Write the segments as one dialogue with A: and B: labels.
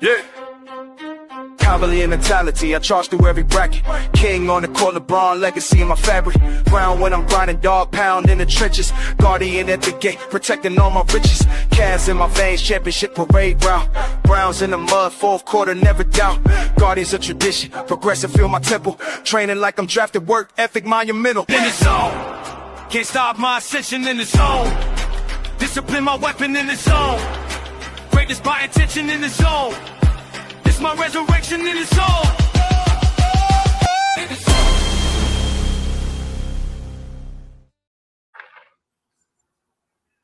A: Yeah. Cavalier mentality, I charge through every bracket. King on the court, LeBron legacy in my fabric. Brown when I'm grinding, dog pound in the trenches. Guardian at the gate, protecting all my riches. Cavs in my veins, championship parade route. Browns in the mud, fourth quarter, never doubt. Guardians of tradition, progressive feel my temple. Training like I'm drafted, work ethic monumental. In the zone, can't stop my ascension in the zone. Discipline my weapon in the zone. Greatness by intention in the zone. This my resurrection in the soul.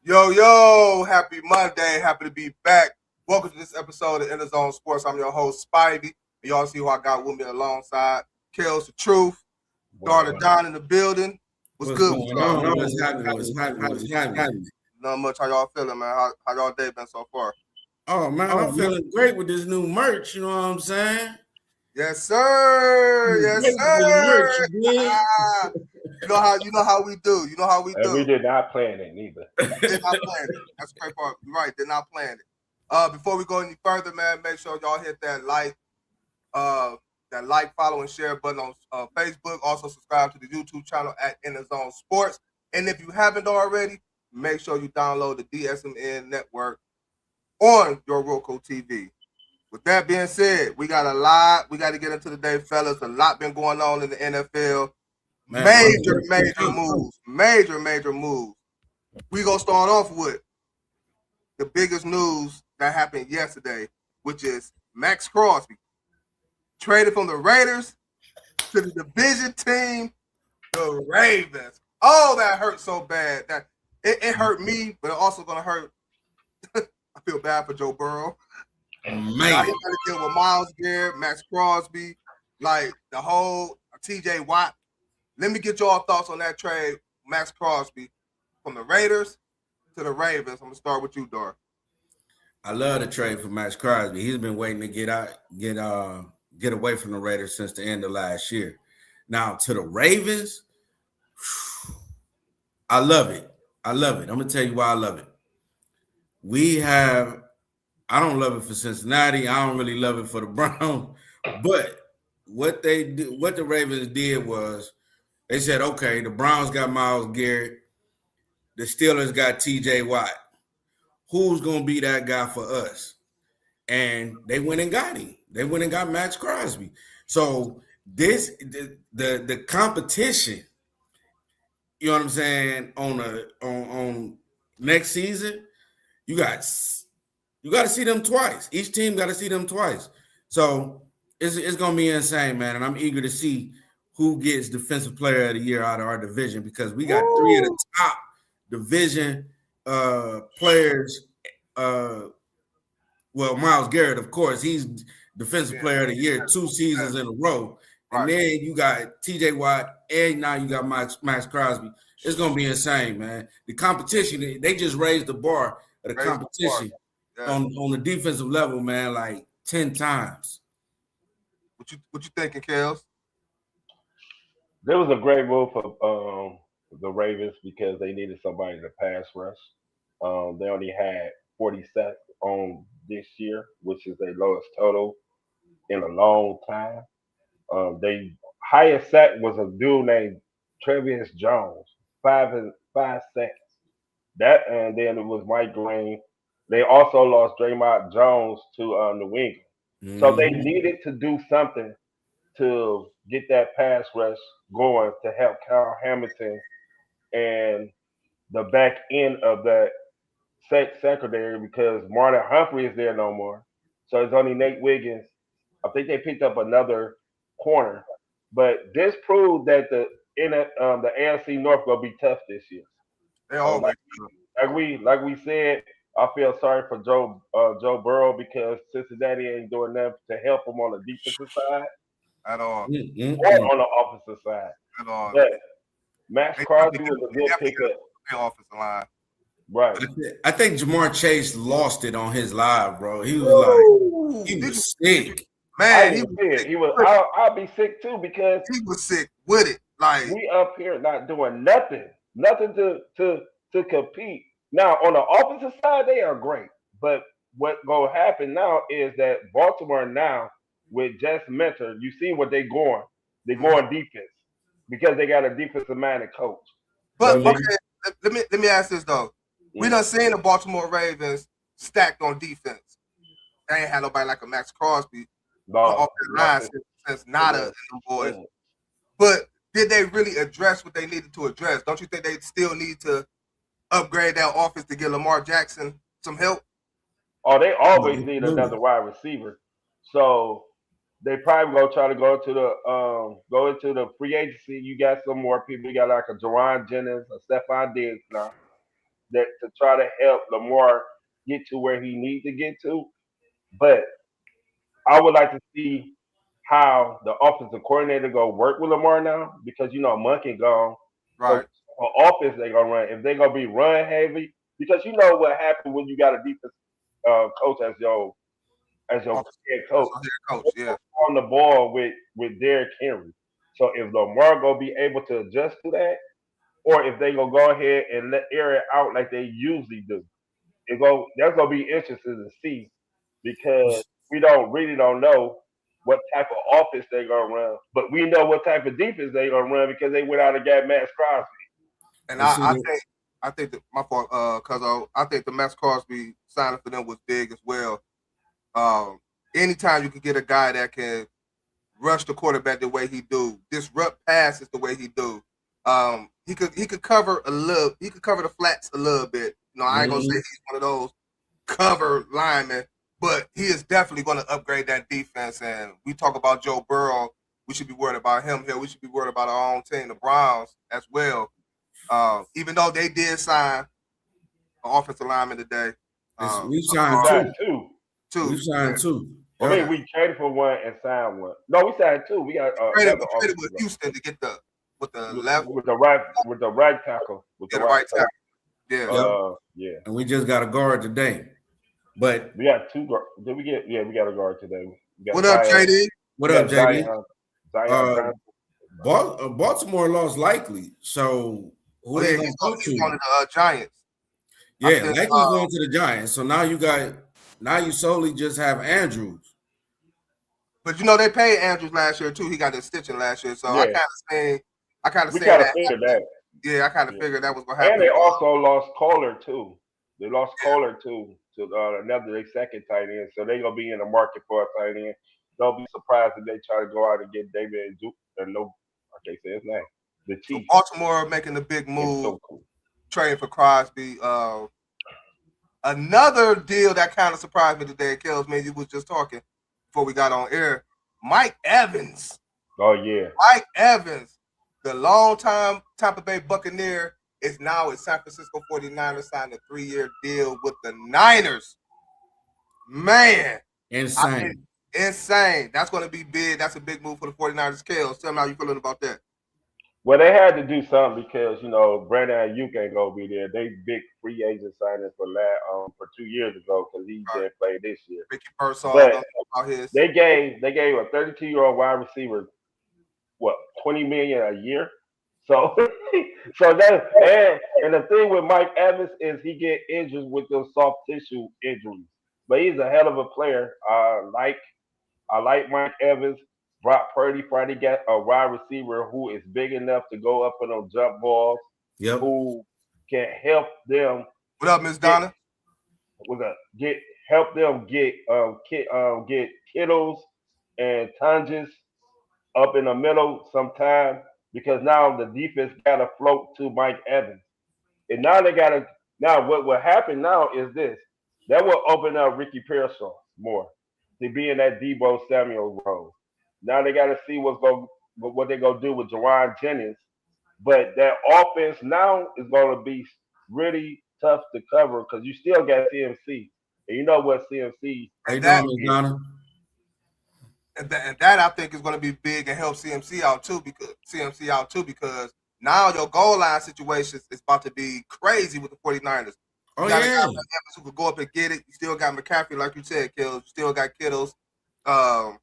B: Yo, happy Monday. Happy to be back. Welcome to this episode of EnDaZone Sports. I'm your host, Spivey. Y'all see who I got with me alongside. Kels the Truth. Daughter Don in the building. What's good?
C: What's happening?
B: Not much. How y'all feeling, man? How y'all day been so far?
C: Oh man, I'm feeling great with this new merch. You know what I'm saying?
B: Yes, sir. Yes, sir. You know how we do. You know how we do.
D: We did not plan it neither.
B: Did not plan it. That's the great part. You're right. Did not plan it. Before we go any further, man, make sure y'all hit that like, follow, and share button on Facebook. Also subscribe to the YouTube channel at EnDaZone Sports. And if you haven't already, make sure you download the DSMN network on your Roku TV. With that being said, we got a lot we got to get into today, fellas. A lot been going on in the NFL. Major moves. We gonna start off with the biggest news that happened yesterday, which is Max Crosby traded from the Raiders to the division team, the Ravens. Oh, that hurt so bad. That it hurt me, but it also gonna hurt. I feel bad for Joe Burrow.
C: Man,
B: he got to deal with Myles Garrett, Max Crosby, like the whole TJ Watt. Let me get y'all thoughts on that trade, Max Crosby, from the Raiders to the Ravens. I'm gonna start with you, Dar.
C: I love the trade for Max Crosby. He's been waiting to get away from the Raiders since the end of last year. Now to the Ravens, I love it. I'm gonna tell you why I love it. I don't love it for Cincinnati. I don't really love it for the Browns. But what the Ravens did was they said, okay, the Browns got Myles Garrett. The Steelers got TJ Watt. Who's going to be that guy for us? And they went and got him. They went and got Max Crosby. So the competition, you know what I'm saying, on next season, you got to see them twice. Each team got to see them twice. So it's going to be insane, man. And I'm eager to see who gets Defensive Player of the Year out of our division because we got three of the top division players. Myles Garrett, of course, he's Defensive Player of the Year 2 seasons in a row. And then you got TJ Watt, and now you got Max Crosby. It's going to be insane, man. The competition, they just raised the bar of the competition. On the defensive level, man, like 10 times.
B: What you thinking, Kels?
D: There was a great move for the Ravens because they needed somebody to pass rush. They only had 40 sacks on this year, which is their lowest total in a long time. They highest sack was a dude named Trevius Jones, 5 sacks. That and then it was Mike Green. They also lost Draymond Jones to New England. Mm-hmm. So they needed to do something to get that pass rush going to help Kyle Hamilton and the back end of that secondary because Marlon Humphrey is there no more. So it's only Nate Wiggins. I think they picked up another corner. But this proved that the AFC North will be tough this year.
B: They always
D: like we said, I feel sorry for Joe Burrow because Cincinnati ain't doing nothing to help him on the defensive side
B: at all,
D: or on the offensive side
B: at all.
D: But Max Crosby was a good pickup.
B: Offensive line,
D: right?
C: I think Jamar Chase lost it on his live, bro. He was he was sick,
B: man.
D: He was. I'll be sick too because
B: he was sick with it. Like
D: we up here not doing nothing to compete. Now, on the offensive side, they are great, but what gonna happen now is that Baltimore now with Jess Mentor, you see what they going. They going defense because they got a defensive minded coach.
B: But
C: So
B: okay, let me ask this though. We done seen the Baltimore Ravens stacked on defense. They ain't had nobody like a Max Crosby off their line since Nada and them boys. But did they really address what they needed to address? Don't you think they still need to upgrade that offense to get Lamar Jackson some help?
D: Oh, they always need another wide receiver. So they probably gonna try to go into the free agency. You got some more people. You got like a Jaron Jennings, a Stephon Diggs now that to try to help Lamar get to where he needs to get to. But I would like to see how the offensive coordinator go work with Lamar now because Monkey gone.
B: Right.
D: So on offense they gonna run. If they gonna be run heavy, because you know what happened when you got a defense coach as your head coach.
B: Yeah.
D: On the ball with Derrick Henry. So if Lamar gonna be able to adjust to that, or if they gonna go ahead and air it out like they usually do, that's gonna be interesting to see because we really don't know what type of offense they gonna run, but we know what type of defense they gonna run because they went out and got Max Crosby.
B: And I think that my fault, cause I think the Max Crosby signing for them was big as well. Anytime you can get a guy that can rush the quarterback the way he do, disrupt passes the way he do, he could cover the flats a little bit. I ain't gonna say he's one of those cover linemen, but he is definitely going to upgrade that defense. And we talk about Joe Burrow, we should be worried about him here. We should be worried about our own team, the Browns, as well. Even though they did sign an offensive lineman today.
C: We signed two. We signed two.
D: I mean, we traded for one and signed one. No, we signed two. We got
B: traded with Houston to get with the
D: right tackle. With the right tackle.
B: Yeah.
C: And we just got a guard today. But
D: we got two guards. Did we get? Yeah, we got a guard today.
B: What up, JD?
C: What up, JD? Baltimore lost Likely, so
B: he's going to the Giants.
C: Yeah, Likely's going to the Giants. So now you solely just have Andrews.
B: But they paid Andrews last year too. He got the stitching last year, so I kind of say that. Yeah, I kind of figured that was what happened.
D: And they also lost Kohler too. They lost Kohler too to their second tight end, so they're gonna be in the market for a tight end. Don't be surprised if they try to go out and get David and Duke. I can't say his name. The Chiefs.
B: So Baltimore making the big move, trading for Crosby. Another deal that kind of surprised me today, Kels, maybe you was just talking before we got on air. Mike Evans.
D: Oh yeah,
B: Mike Evans, the longtime Tampa Bay Buccaneer, is now at San Francisco 49ers, signed a 3-year deal with the Niners. Man.
C: Insane.
B: Insane. That's going to be big. That's a big move for the 49ers. Kels, tell me how you feeling about that.
D: Well, they had to do something because, Brandon Ayuk ain't going to be there. They big free agent signing for 2 years ago because he didn't play this year.
B: Ricky Pearsall,
D: but they gave a 32-year-old wide receiver, $20 million a year? So that and the thing with Mike Evans is he get injured with those soft tissue injuries. But he's a hell of a player. I like Mike Evans. Brock Purdy finally got a wide receiver who is big enough to go up on those jump balls.
C: Yep.
D: Who can help them.
B: What up, Miss Donna?
D: Help them get Kittles and Tunges up in the middle sometime. Because now the defense got to float to Mike Evans. And now what will happen now is this. That will open up Ricky Pearsall more to be in that Deebo Samuel role. Now they got to see what they're going to do with Jaron Jennings. But that offense now is going to be really tough to cover because you still got CMC. And you know what CMC is.
B: And that I think is going to be big and help CMC out too because now your goal line situation is about to be crazy with the 49ers. You got a guy who could go up and get it. You still got McCaffrey, like you said, Kills. You still got Kittles, the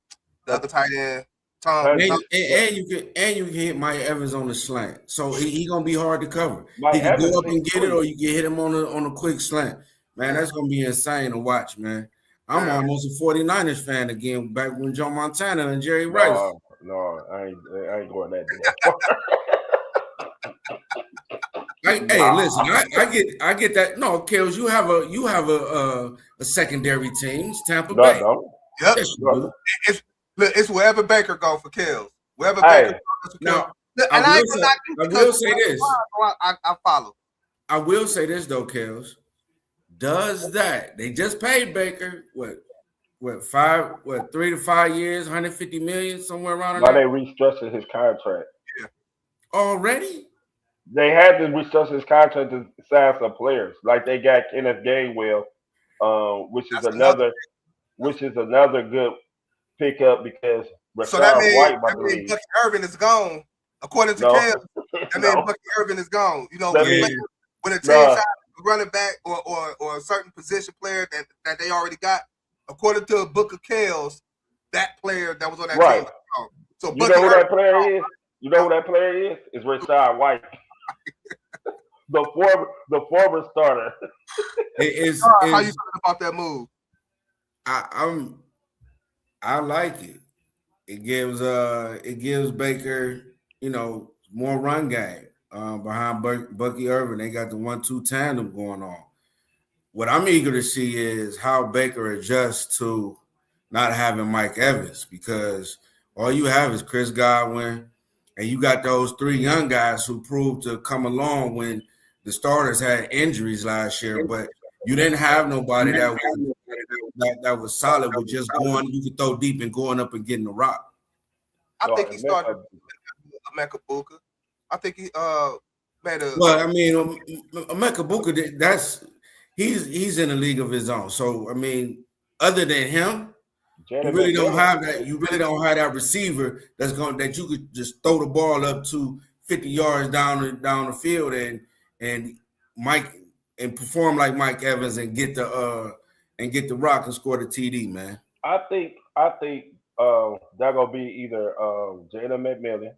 B: other tight end, Tom.
C: And you can hit Mike Evans on the slant, so he gonna be hard to cover. He can go up and get it, or you can hit him on a quick slant. Man, that's gonna be insane to watch, man. I'm
B: Yeah.
C: almost a 49ers fan again, back when Joe Montana and Jerry Rice.
D: No, I ain't going that damn
C: Hey, listen, I get that. No, Kels, you have a secondary team, it's Tampa
D: No,
C: Bay.
D: no.
B: Yep.
C: Yes, you do.
B: It's wherever Baker go for kills. Wherever
D: Hey.
B: Baker goes for kills.
C: Now,
B: And
C: I
B: ain't gonna knock you
C: will
B: because
C: say this.
B: I follow.
C: I will say this though, Kels. Does that they just paid Baker what 3 to 5 years, 150 million, somewhere around
D: Why they
C: there?
D: restructured his contract?
C: Already?
D: They had to restructure his contract to sign some players. Like they got Kenneth Gainwell, which is
B: That's another.
D: another good pickup because
B: So that
D: Rashad
B: means
D: White, I believe.
B: Bucky Irvin is gone. According to
D: No,
B: Kels, that means
D: no.
B: Bucky Irvin is gone. You know,
D: That
C: Yeah.
D: means
B: when a team
D: no.
B: signs a running back or a certain position player that they already got, according to a book of Kels, that player that was on that
D: Right.
B: team is gone. So
D: You
B: Bucky
D: know who
B: Irvin
D: that player is? You know who that player is? It's Rashad White, the former starter.
B: how you feeling about that move?
C: I like it. It gives Baker, more run game behind Bucky Irvin. They got the 1-2 tandem going on. What I'm eager to see is how Baker adjusts to not having Mike Evans, because all you have is Chris Godwin, and you got those three young guys who proved to come along when the starters had injuries last year, but you didn't have nobody that was solid with just going. You could throw deep and going up and getting the rock.
B: I think he started Emeka Buka. I think he made a.
C: Well, I mean, Emeka Buka, he's in a league of his own. So I mean, other than him, you really don't have that. You really don't have that receiver that you could just throw the ball up to 50 yards down the field and perform like Mike Evans and get the rock and score the TD, man.
D: I think that gonna be either Jada McMillan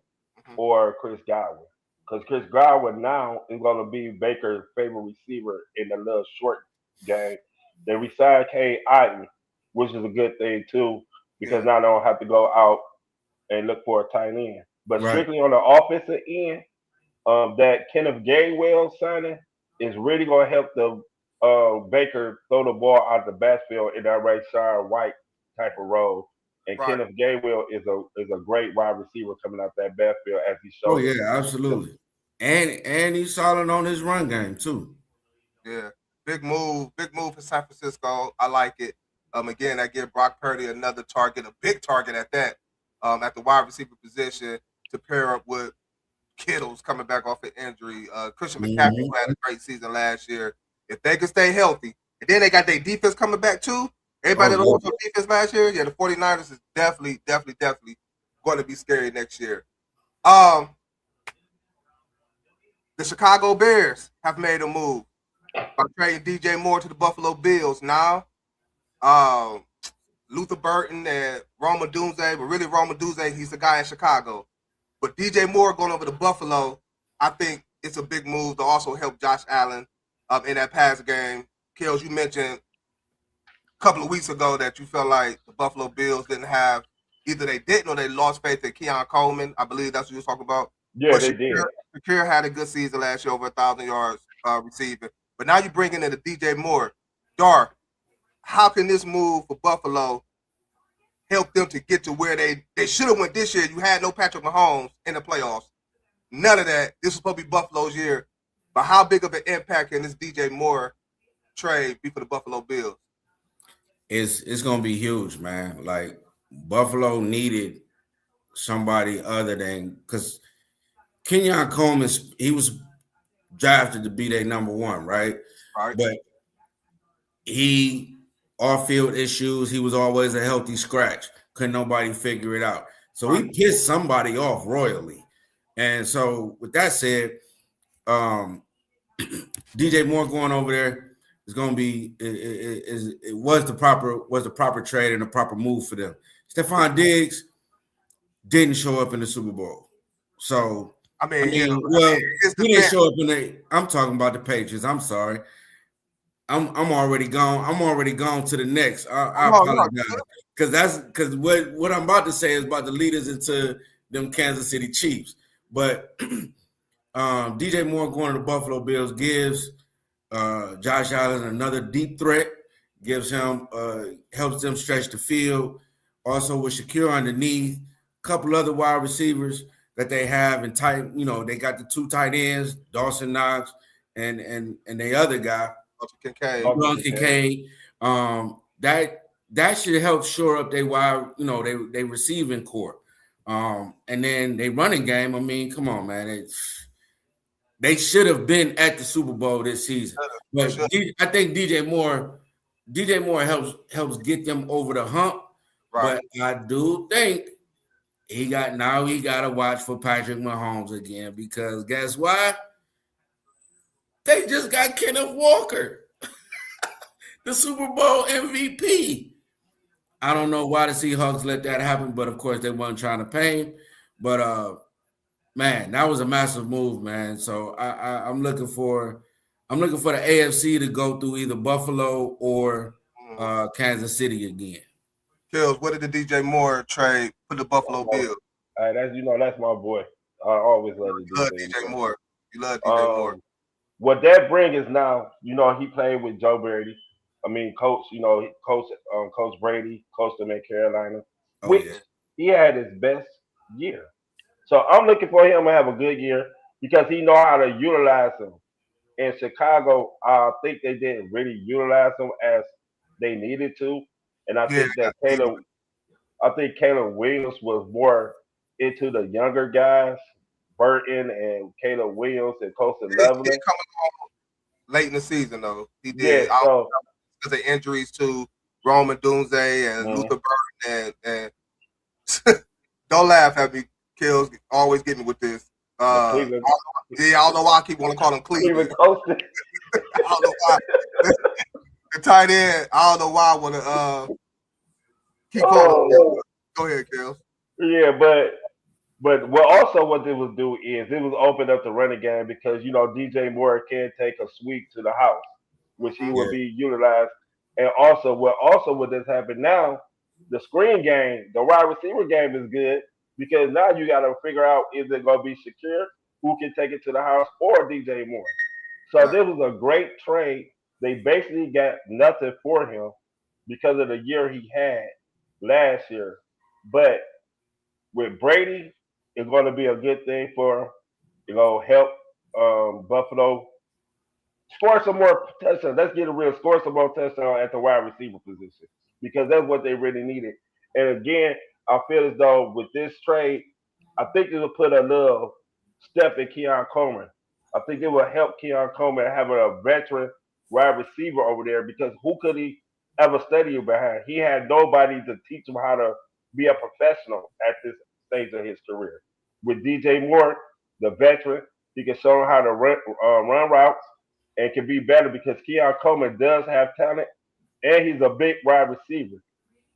D: or Chris Godwin. Because Chris Godwin now is gonna be Baker's favorite receiver in the little short game. They resigned Kay Iden, which is a good thing too, because now they don't have to go out and look for a tight end. But strictly on the offensive end, that Kenneth Gainwell signing is really gonna help the Baker throw the ball out of the backfield in that Rashad White type of role. And Kenneth Gainwell is a great wide receiver coming out that backfield as he showed.
C: Oh yeah, absolutely. And he's solid on his run game too.
B: Yeah, big move for San Francisco. I like it. Again, I give Brock Purdy another target, a big target at that, at the wide receiver position to pair up with Kittle's coming back off an injury. Christian McCaffrey who had a great season last year. If they can stay healthy, and then they got their defense coming back too. Everybody that was on defense last year, the 49ers is definitely going to be scary next year. The Chicago Bears have made a move by trading DJ Moore to the Buffalo Bills. Now, Luther Burton and Roma Dunze, but really Roma Dunze, he's the guy in Chicago. But DJ Moore going over to Buffalo, I think it's a big move to also help Josh Allen in that pass game. Kels, you mentioned a couple of weeks ago that you felt like the Buffalo Bills didn't have, either they didn't or they lost faith in Keon Coleman. I believe that's what you were talking about.
D: Yeah,
B: but
D: they did.
B: Shakir had a good season last year, over 1,000 yards receiving. But now you're bringing in the DJ Moore. Dar, how can this move for Buffalo help them to get to where they should have went this year? You had no Patrick Mahomes in the playoffs. None of that. This was supposed to be Buffalo's year. But how big of an impact can this DJ Moore trade be for the Buffalo Bills?
C: It's gonna be huge, man. Like Buffalo needed somebody other than, because Kenyon Coleman, he was drafted to be their number one, right? But he off-field issues, he was always a healthy scratch. Couldn't nobody figure it out. So he pissed somebody off royally. And so with that said, DJ Moore going over there is going to be was the proper trade and the proper move for them. Stephon Diggs didn't show up in the Super Bowl. So he didn't show up in I'm talking about the Patriots. I'm sorry. I'm already gone. I'm already gone to the next. I
B: No, no,
C: apologize because what I'm about to say is about to lead us into them Kansas City Chiefs. But DJ Moore going to the Buffalo Bills gives Josh Allen another deep threat. Gives him helps them stretch the field. Also with Shakir underneath, a couple other wide receivers that they have and tight. They got the 2 tight ends, Dawson Knox and the other guy.
B: Kincaid.
C: John Kincaid. That should help shore up their wide, they receiving core. And then they running game. I mean, come on, man. They should have been at the Super Bowl this season. But I think DJ Moore helps get them over the hump. Right. But I do think he got to watch for Patrick Mahomes again because guess why? They just got Kenneth Walker. The Super Bowl MVP. I don't know why the Seahawks let that happen, but of course they weren't trying to pay him. But man, that was a massive move, man. So I'm looking for the AFC to go through either Buffalo or Kansas City again.
B: Kills, what did the DJ Moore trade for the Buffalo Bills?
D: That's my boy. I always love
B: DJ Moore. You love DJ Moore.
D: What that brings is now, he played with Joe Brady. I mean, Coach Brady coached him in Carolina, which he had his best year. So I'm looking for him to have a good year because he know how to utilize him. In Chicago, I think they didn't really utilize him as they needed to, and I think that Caleb Williams was more into the younger guys, Burton and Caleb Williams and Coastal Leveling.
B: He's coming on late in the season, though. He did. Yeah, so, because of injuries to Roman Dunze and Luther Burton. And don't laugh at me, Kills. Always get me with this. I don't know why I keep wanting to call him Cleveland. I don't know why. The tight end, I don't know why I want to keep calling him. Go ahead, Kills.
D: Yeah, but what they would do is it was open up the running game because DJ Moore can take a sweep to the house, which he will be utilized. And also what has happened now, the screen game, the wide receiver game is good because now you got to figure out is it going to be Shakir who can take it to the house or DJ Moore. So this was a great trade. They basically got nothing for him because of the year he had last year, but with Brady, it's going to be a good thing for help Buffalo score some more touchdowns. Let's get it real. Score some more touchdowns at the wide receiver position because that's what they really needed. And again, I feel as though with this trade, I think it will put a little step in Keon Coleman. I think it will help Keon Coleman having a veteran wide receiver over there because who could he ever study behind? He had nobody to teach him how to be a professional at this stage of his career. With DJ Moore, the veteran, he can show him how to run routes and can be better because Keon Coleman does have talent and he's a big wide receiver.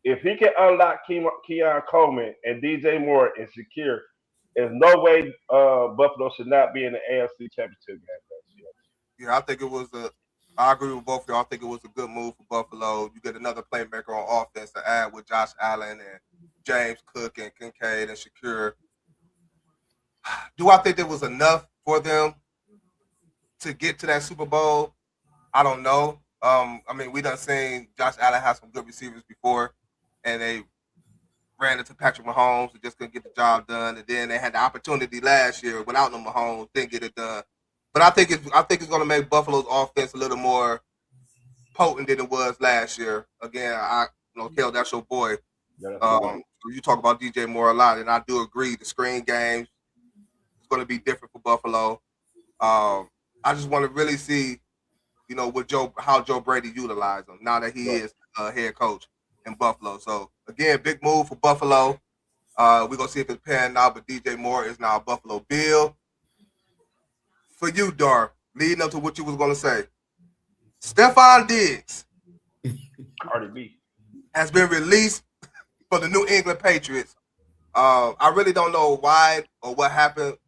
D: If he can unlock Keon Coleman and DJ Moore and Shakir, there's no way Buffalo should not be in the AFC Championship game next year.
B: Yeah, I think it was I agree with both of y'all. I think it was a good move for Buffalo. You get another playmaker on offense to add with Josh Allen and James Cook and Kincaid and Shakir. Do I think there was enough for them to get to that Super Bowl? I don't know. I mean, we done seen Josh Allen have some good receivers before, and they ran into Patrick Mahomes and just couldn't get the job done. And then they had the opportunity last year without no Mahomes, didn't get it done. But I think it's going to make Buffalo's offense a little more potent than it was last year. Again, Kel, that's your boy. You talk about DJ Moore a lot, and I do agree. The screen game is going to be different for Buffalo. I just want to really see, how Joe Brady utilized him now that he is head coach in Buffalo. So again, big move for Buffalo. We're gonna see if it's panning out, but DJ Moore is now a Buffalo Bill. For you, Dar, leading up to what you was gonna say, Stephon Diggs has been released for the New England Patriots. I really don't know why or what happened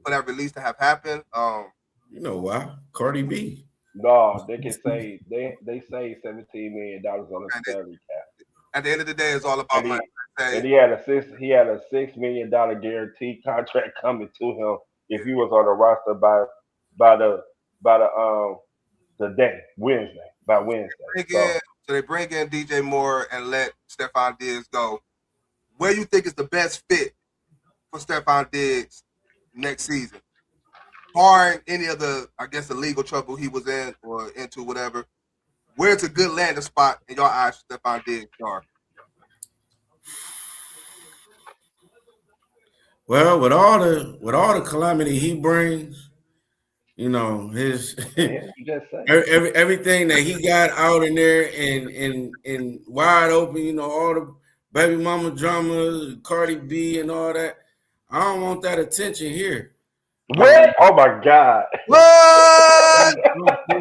B: for that release to have happened.
C: You know why? Cardi B.
D: No, they can say they saved $17 million on the
B: And
D: salary cap,
B: at the end of the day, it's all about
D: and
B: money.
D: and
B: Say,
D: he had a $6 million guaranteed contract coming to him if he was on the roster by the the day Wednesday by Wednesday.
B: bring
D: So
B: in, so they bring in DJ Moore and let Stephon Diggs go. Where you think is the best fit for Stephon Diggs next season? Barring any of the, I guess, the legal trouble he was in or into, whatever. Where's a good landing spot in your eyes for Stephon Diggs are?
C: Well, with all the calamity he brings, his
D: yeah, you just say
C: everything that he got out in there and wide open, all the baby mama drama, Cardi B and all that. I don't want that attention here.
D: what? Oh my God!
B: What?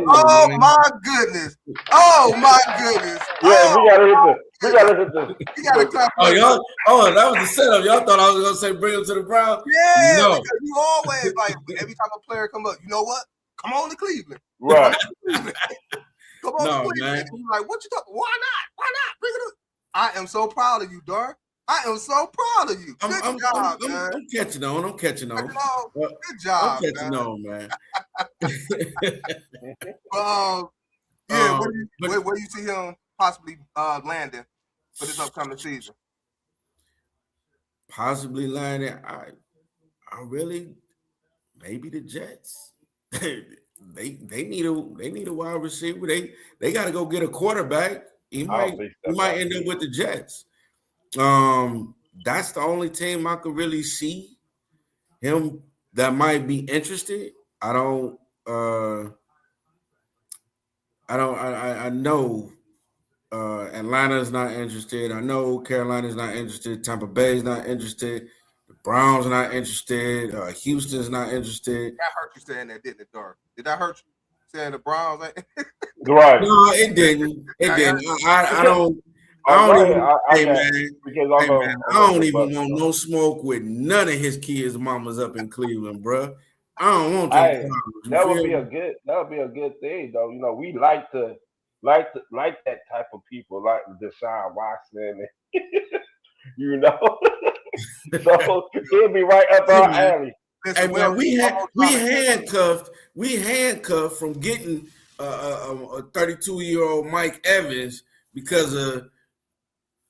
B: Oh
C: Man.
B: my goodness! Oh my goodness!
D: Yeah,
B: Oh,
D: we gotta hit the.
B: you gotta clap.
C: Oh, y'all! Oh, that was the setup. Y'all thought I was gonna say bring him to the Browns?
B: Yeah,
C: No,
B: because you always like every time a player come up, you know what? Come on to Cleveland.
D: Right.
B: Come on
C: No,
B: to Cleveland.
C: man.
B: And you're like, what you talking? Why not? Why not? Bring it up. I am so proud of you, Dar. I am so proud of you. Good job, man.
C: I'm catching on. I'm catching on.
B: Good
C: I'm
B: job,
C: catching
B: man.
C: on, man.
B: Yeah,
C: But
B: where you see him possibly landing for this upcoming season?
C: possibly landing. I really maybe the Jets. they need a wide receiver. They got to go get a quarterback. He
D: I don't
C: might
D: think
C: he
D: that's
C: might
D: right.
C: end up with the Jets. That's the only team I could really see him that might be interested. I don't. I know Atlanta's not interested. I know Carolina's not interested. Tampa Bay's not interested. The Browns are not interested. Houston's not interested.
B: That hurt you saying that, didn't it, Dar? Did that hurt you saying the Browns?
D: Right.
C: No, it didn't. It didn't. I don't. I
D: Oh,
C: don't
D: go ahead.
C: even.
D: I
C: Hey
D: got
C: man.
D: because
C: Hey man. I
D: I'm gonna
C: don't even
D: rebut.
C: want no smoke with none of his kids' mamas up in Cleveland, bro. I don't want them
D: Hey,
C: problems. You feel me?
D: that would be a good thing though. We like that type of people, like Deshaun Watson, you know. So he'll be right up
C: Hey
D: our
C: man.
D: alley.
C: Hey
B: Listen,
C: man,
B: almost
C: we handcuffed from getting a 32-year-old Mike Evans because of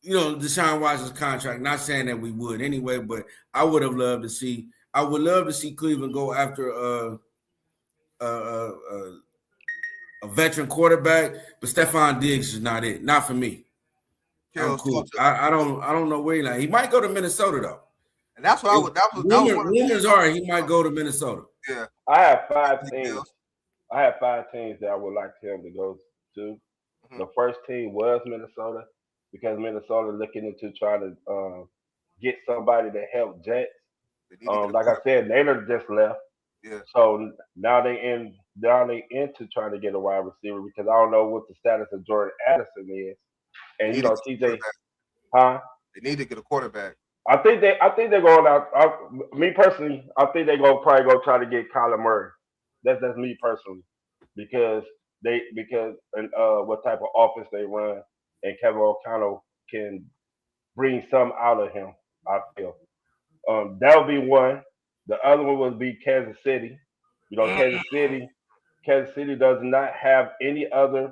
C: Deshaun Watson's contract. Not saying that we would anyway, but I would love to see Cleveland go after a, a veteran quarterback, but Stephon Diggs is not it. Not for me. I'm
B: Kills
C: cool.
B: culture.
C: I don't know where he like. He might go to Minnesota though.
B: And that's what I would. That was one of the
C: Rumors are he might go to Minnesota.
B: yeah.
D: I have five
B: Big
D: teams.
B: deals.
D: I have 5 teams that I would like him to go to.
B: Mhm.
D: The first team was Minnesota because Minnesota looking into trying to get somebody to help Jets.
B: They need to get a
D: Like I
B: quarterback.
D: said, Naylor just left,
B: Yeah.
D: so now they into trying to get a wide receiver because I don't know what the status of Jordan Addison is,
B: They
D: and
B: need to get a
D: TJ,
B: quarterback.
D: huh?
B: They need to get a quarterback.
D: I think they're going out. Me personally, I think they're gonna probably go try to get Kyler Murray. That's me personally because and what type of offense they run and Kevin O'Connell can bring some out of him. I feel that would be one. The other one would be Kansas City. Kansas City does not have any other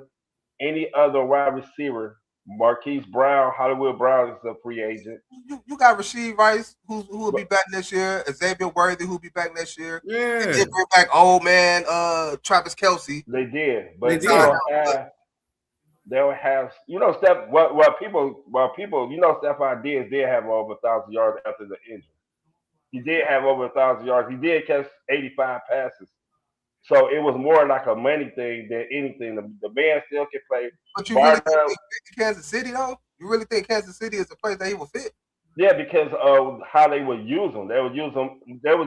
D: wide receiver. Marquise Brown, Hollywood Brown is a free agent.
B: You got Rasheed Rice, who will be back next year. Xavier Worthy, who'll be back next year.
C: Yeah,
B: They did bring back old man Travis Kelsey.
D: They did,
C: they
D: but
C: did.
D: they'll have Steph. People Stephon Diggs did have over 1,000 yards after the injury. He did have over 1,000 yards. He did catch 85 passes. So it was more like a money thing than anything. The man still can play.
B: But you really
D: Bar
B: think
D: none.
B: he fit in Kansas City though? You really think Kansas City is a place that he will fit?
D: Yeah, because of how they would use them. They would use them. That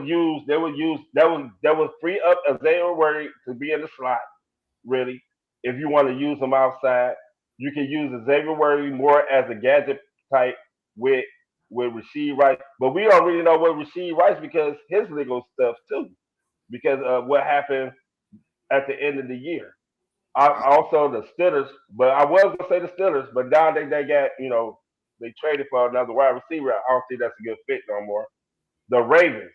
D: would free up Isaiah Worry to be in the slot. Really, if you want to use them outside, you can use Xavier Worthy more as a gadget type with Rasheed Rice. But we don't really know what Rasheed Rice because his legal stuff too, because of what happened at the end of the year. Also the Steelers, but I was gonna say the Steelers, but now they got they traded for another wide receiver. I don't think that's a good fit no more. The Ravens.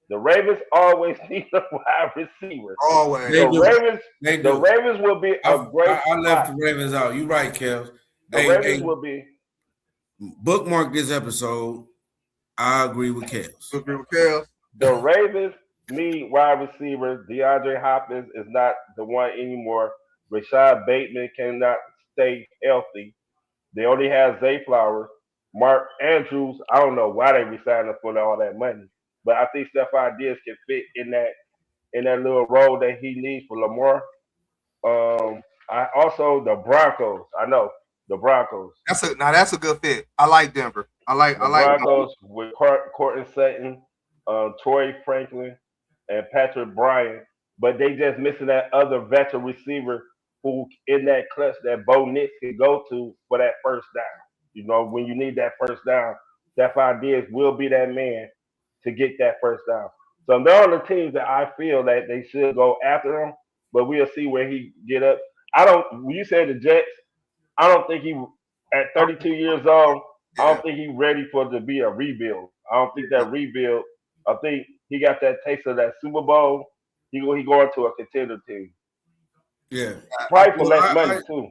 D: The Ravens always need a wide receiver.
B: Always.
C: They
D: The
C: do.
D: Ravens,
C: They
D: the
C: do.
D: Ravens will be a great
C: I left
D: spot.
C: the Ravens out. You right, Kels.
D: The Ravens will be
C: Bookmark this episode. I agree with Kels.
B: Agree with Kels.
D: the Ravens need wide receivers. DeAndre Hopkins is not the one anymore. Rashad Bateman cannot stay healthy. They only have Zay Flowers. Mark Andrews, I don't know why they resigned him for all that money. But I think Stephon Diggs can fit in that little role that he needs for Lamar. I also the Broncos. I know the Broncos.
B: That's a good fit. I like Denver. I
D: The
B: like
D: Broncos with Cortland Sutton, Troy Franklin, and Patrick Bryant, but they just missing that other veteran receiver who in that clutch that Bo Nix can go to for that first down. When you need that first down, Stephon Diggs will be that man to get that first down. So there are the teams that I feel that they should go after him, but we'll see where he get up. I don't. When you say the Jets, I don't think he at 32 years old. I
B: yeah.
D: don't think he's ready for it to be a rebuild. I don't think that rebuild. I think he got that taste of that Super Bowl. He going to a contender team.
C: Yeah.
D: Probably for
C: Well,
D: less money too.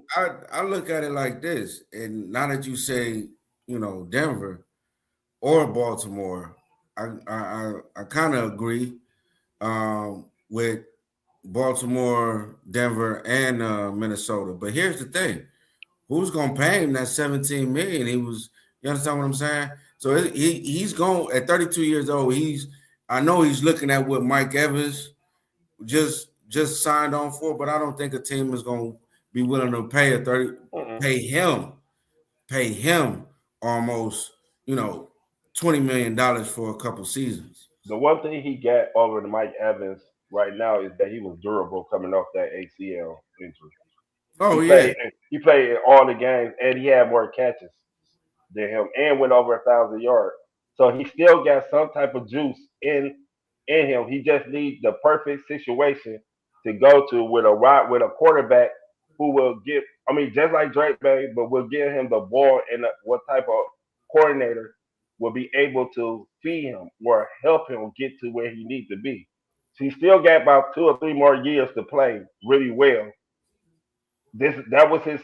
C: I look at it like this, and now that you say, Denver or Baltimore, I kind of agree with Baltimore, Denver, and Minnesota. But here's the thing: who's gonna pay him that 17 million? You understand what I'm saying? So he's going at 32 years old. I know he's looking at what Mike Evans just signed on for, but I don't think a team is gonna be willing to pay him almost $20 million for a couple seasons.
D: The one thing he got over to Mike Evans right now is that he was durable coming off that ACL injury.
C: Oh
D: He
C: yeah.
D: played. He played in all the games, and he had more catches than him, and went over 1,000 yards. So he still got some type of juice in him. He just needs the perfect situation to go to with a quarterback who will give. I mean, just like Drake Bay, but will give him the ball and what type of coordinator will be able to feed him or help him get to where he needs to be. So he still got about 2 or 3 more years to play really well. That was his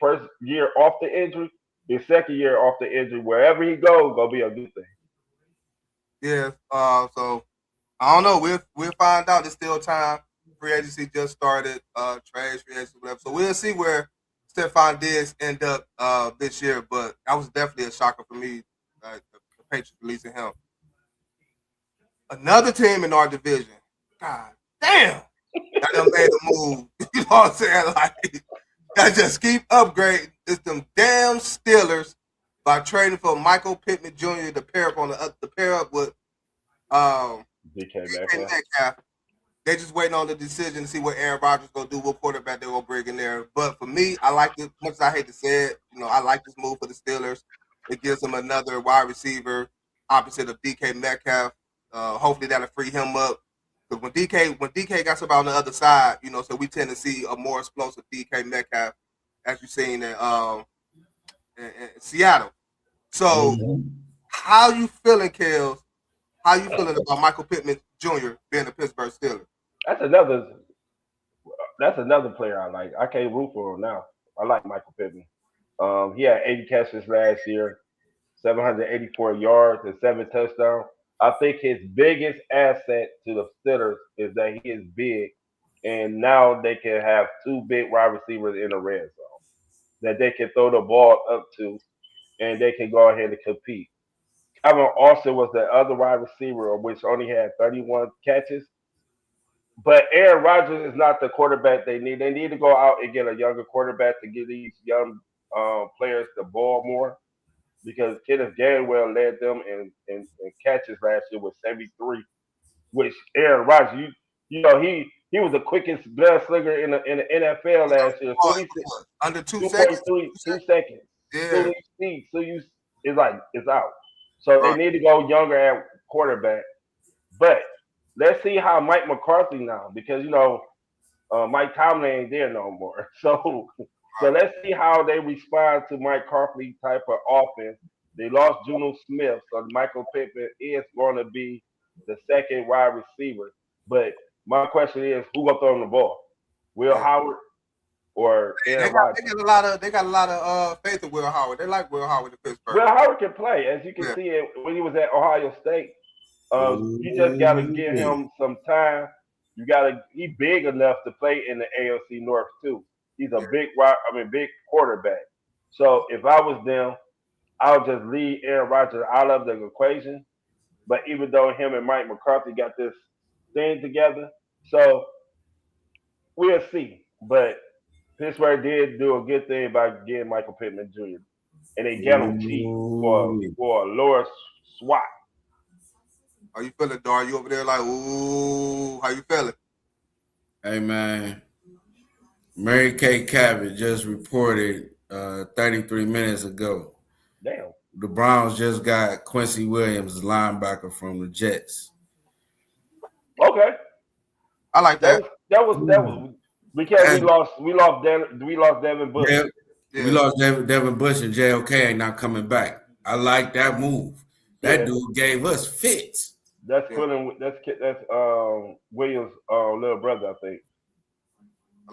D: first year off the injury. His second year off the injury, wherever he goes, gonna be a good thing.
B: Yeah. So I don't know. We'll find out. There's still time. Free agency just started. Trade free agency, whatever. So we'll see where Stephon Diggs end up this year. But that was definitely a shocker for me. The Patriots releasing him. Another team in our division. God damn. That done made a move. You know what I'm saying? Like, that just keep upgrading. It's them damn Steelers by trading for Michael Pittman Jr. to pair up with
D: DK
B: Metcalf. They just waiting on the decision to see what Aaron Rodgers gonna do, what quarterback they're gonna bring in there. But for me, I like this. Much as I hate to say it, I like this move for the Steelers. It gives them another wide receiver opposite of DK Metcalf. Hopefully that'll free him up. Because when DK got somebody on the other side, so we tend to see a more explosive DK Metcalf, as you've seen in Seattle. So, how you feeling, Kels? How you feeling about Michael Pittman Jr. being a Pittsburgh Steeler?
D: That's another player I like. I can't root for him now. I like Michael Pittman. He had 80 catches last year, 784 yards, and 7 touchdowns. I think his biggest asset to the Steelers is that he is big, and now they can have 2 big wide receivers in the red zone that they can throw the ball up to, and they can go ahead and compete. Calvin Austin was the other wide receiver, which only had 31 catches. But Aaron Rodgers is not the quarterback they need. They need to go out and get a younger quarterback to give these young players the ball more, because Kenneth Gainwell led them in catches last year with 73, which Aaron Rodgers, he was the quickest gunslinger in the NFL last year.
B: Under 2 seconds.
D: 2 seconds.
B: Yeah.
D: So it's out. So they need to go younger at quarterback. But let's see how Mike McCarthy now, because Mike Tomlin ain't there no more. So let's see how they respond to Mike Carpley type of offense. They lost Juno Smith, so Michael Pittman is going to be the second wide receiver. But my question is, who gonna throw him the ball? Will
B: Yeah.
D: Howard or Aaron Rodgers?
B: They got a lot of faith in Will Howard. They like Will Howard in Pittsburgh.
D: Will Howard can play, as you can see it when he was at Ohio State. You just got to give him some time. He's big enough to play in the AFC North too. He's a big quarterback. So if I was them, I would just leave Aaron Rodgers out of the equation. But even though him and Mike McCarthy got this thing together, so we'll see. But Pittsburgh did do a good thing by getting Michael Pittman Jr. and they got him cheap for a lower swap.
B: How you feeling, Dar? You over there like, ooh, how you feeling?
C: Hey, man. Mary Kay Cabot just reported 33 minutes ago.
D: Damn.
C: The Browns just got Quincy Williams, linebacker from the Jets.
D: Okay.
B: I like that.
D: That was because we lost Devin Bush.
C: Yeah. We lost Devin Bush, and JOK ain't not coming back. I like that move. That dude gave us fits.
D: That's Williams' little brother, I think.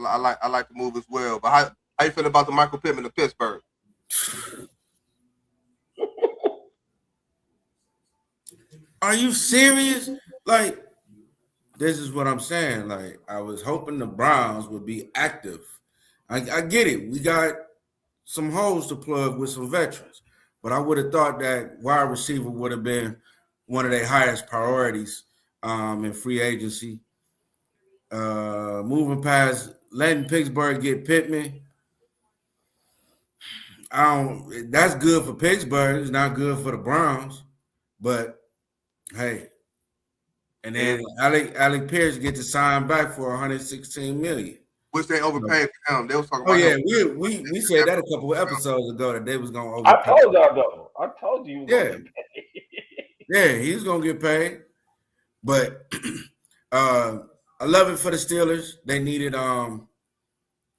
B: I like the move as well. But how you feel about the Michael Pittman of Pittsburgh?
C: Are you serious? Like, this is what I'm saying. Like, I was hoping the Browns would be active. I get it. We got some holes to plug with some veterans. But I would have thought that wide receiver would have been one of their highest priorities in free agency. Moving past letting Pittsburgh get Pittman. That's good for Pittsburgh. It's not good for the Browns. But hey, and then Alec Pierce get to sign back for $116 million.
B: Which they overpaid for him. They was talking
C: about. Oh
B: yeah,
C: we said that a couple of episodes ago that they was gonna overpay.
D: I told y'all though. I told you.
C: Yeah, he's gonna get paid. But I love it for the Steelers. They needed, of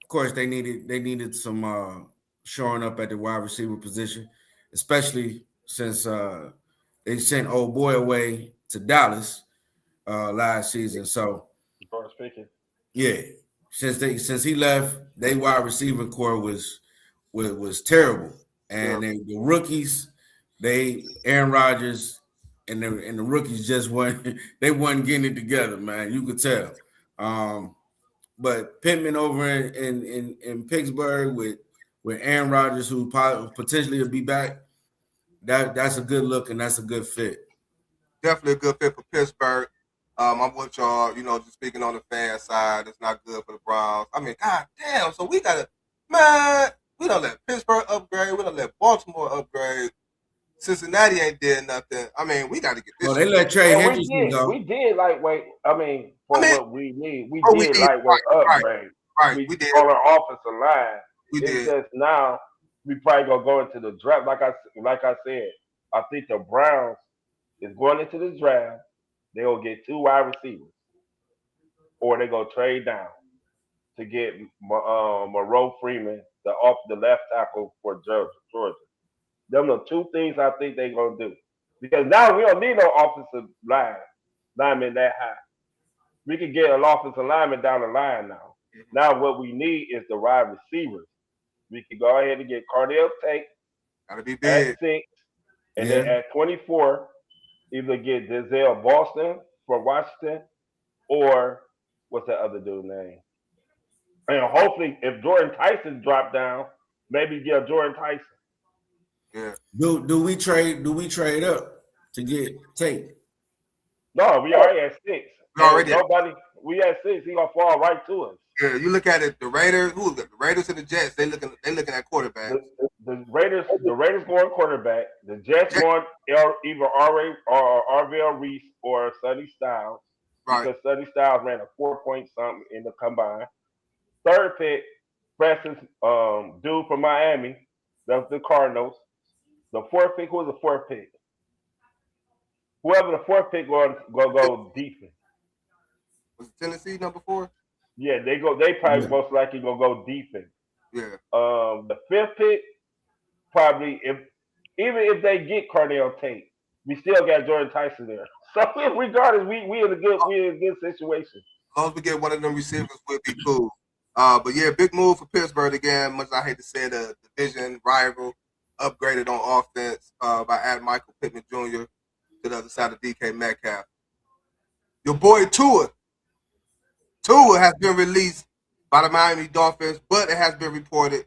C: course, they needed some showing up at the wide receiver position, especially since they sent old boy away to Dallas last season. So, yeah, since he left, they wide receiver core was terrible, and the rookies, Aaron Rodgers and the rookies just wasn't getting it together, man. You could tell. But Pittman over in Pittsburgh with Aaron Rodgers, who potentially will be back, that's a good look and that's a good fit.
B: Definitely a good fit for Pittsburgh. I'm with y'all, just speaking on the fan side, it's not good for the Browns. I mean, god damn, so we don't let Pittsburgh upgrade, we don't let Baltimore upgrade. Cincinnati ain't did nothing. I mean, we got to get this.
C: Well, they let Trey Hendrickson go.
D: We did lightweight. What we need, we did lightweight upgrade.
B: Right.
D: We did on our offensive line.
B: We did.
D: Just now, we probably gonna go into the draft. Like I said, I think the Browns is going into the draft. They'll get 2 wide receivers, or they go trade down to get Monroe Freeman, the left tackle for Georgia. Them are 2 things I think they're going to do. Because now we don't need no offensive lineman that high. We can get an offensive lineman down the line now. Mm-hmm. Now what we need is the wide receivers. We can go ahead and get Cardell Tate at 6, and then at 24, either get Denzel Boston from Washington, or what's that other dude's name? And hopefully, if Jordan Tyson dropped down, maybe get Jordan Tyson.
B: Yeah.
C: Do we trade up to get Tate?
D: No, we already at 6. We at 6. He gonna fall right to us.
B: Yeah, you look at it. The Raiders, the Raiders and the Jets, they looking at quarterbacks.
D: The Raiders going quarterback. The Jets going either RVL Reese or Sonny Styles. Right. Because Sonny Styles ran a 4-point something in the combine. Third pick, Preston, dude from Miami. That's the Cardinals. The 4th pick, who was the 4th pick? Whoever the 4th pick going to go defense.
B: Was it Tennessee number 4?
D: Yeah, they probably
C: Yeah.
D: most likely gonna go defense.
B: Yeah.
D: The fifth pick, probably even if they get Cardell Tate, we still got Jordan Tyson there. So regardless, we in a good situation.
B: As long as we get one of them receivers, we'll be cool. But yeah, big move for Pittsburgh again. Much as I hate to say it, a division rival upgraded on offense by adding Michael Pittman Jr. to the other side of DK Metcalf. Your boy Tua has been released by the Miami Dolphins, but it has been reported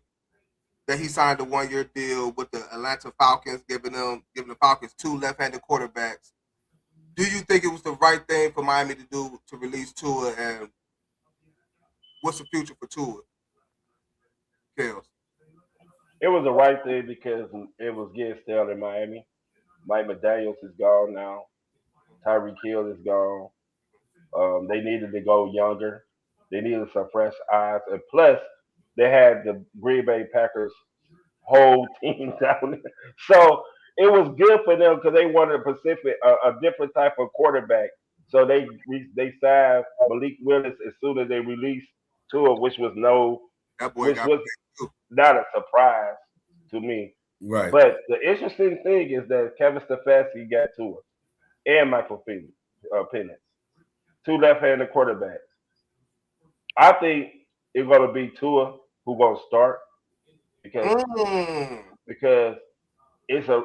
B: that he signed a 1-year deal with the Atlanta Falcons, giving the Falcons 2 left-handed quarterbacks. Do you think it was the right thing for Miami to do to release Tua, and what's the future for Tua? Kels.
D: It was the right thing because it was getting stale in Miami. Mike McDaniels is gone now. Tyreek Hill is gone. They needed to go younger. They needed some fresh eyes, and plus they had the Green Bay Packers whole team down there. So it was good for them because they wanted a different type of quarterback. So they signed Malik Willis as soon as they released Tua,
B: That boy
D: which
B: got
D: was
B: too.
D: not a surprise to me.
C: Right.
D: But the interesting thing is that Kevin Stefanski got Tua and Michael Penix, two left-handed quarterbacks. I think it's gonna be Tua who gonna start because
B: Mm.
D: because it's a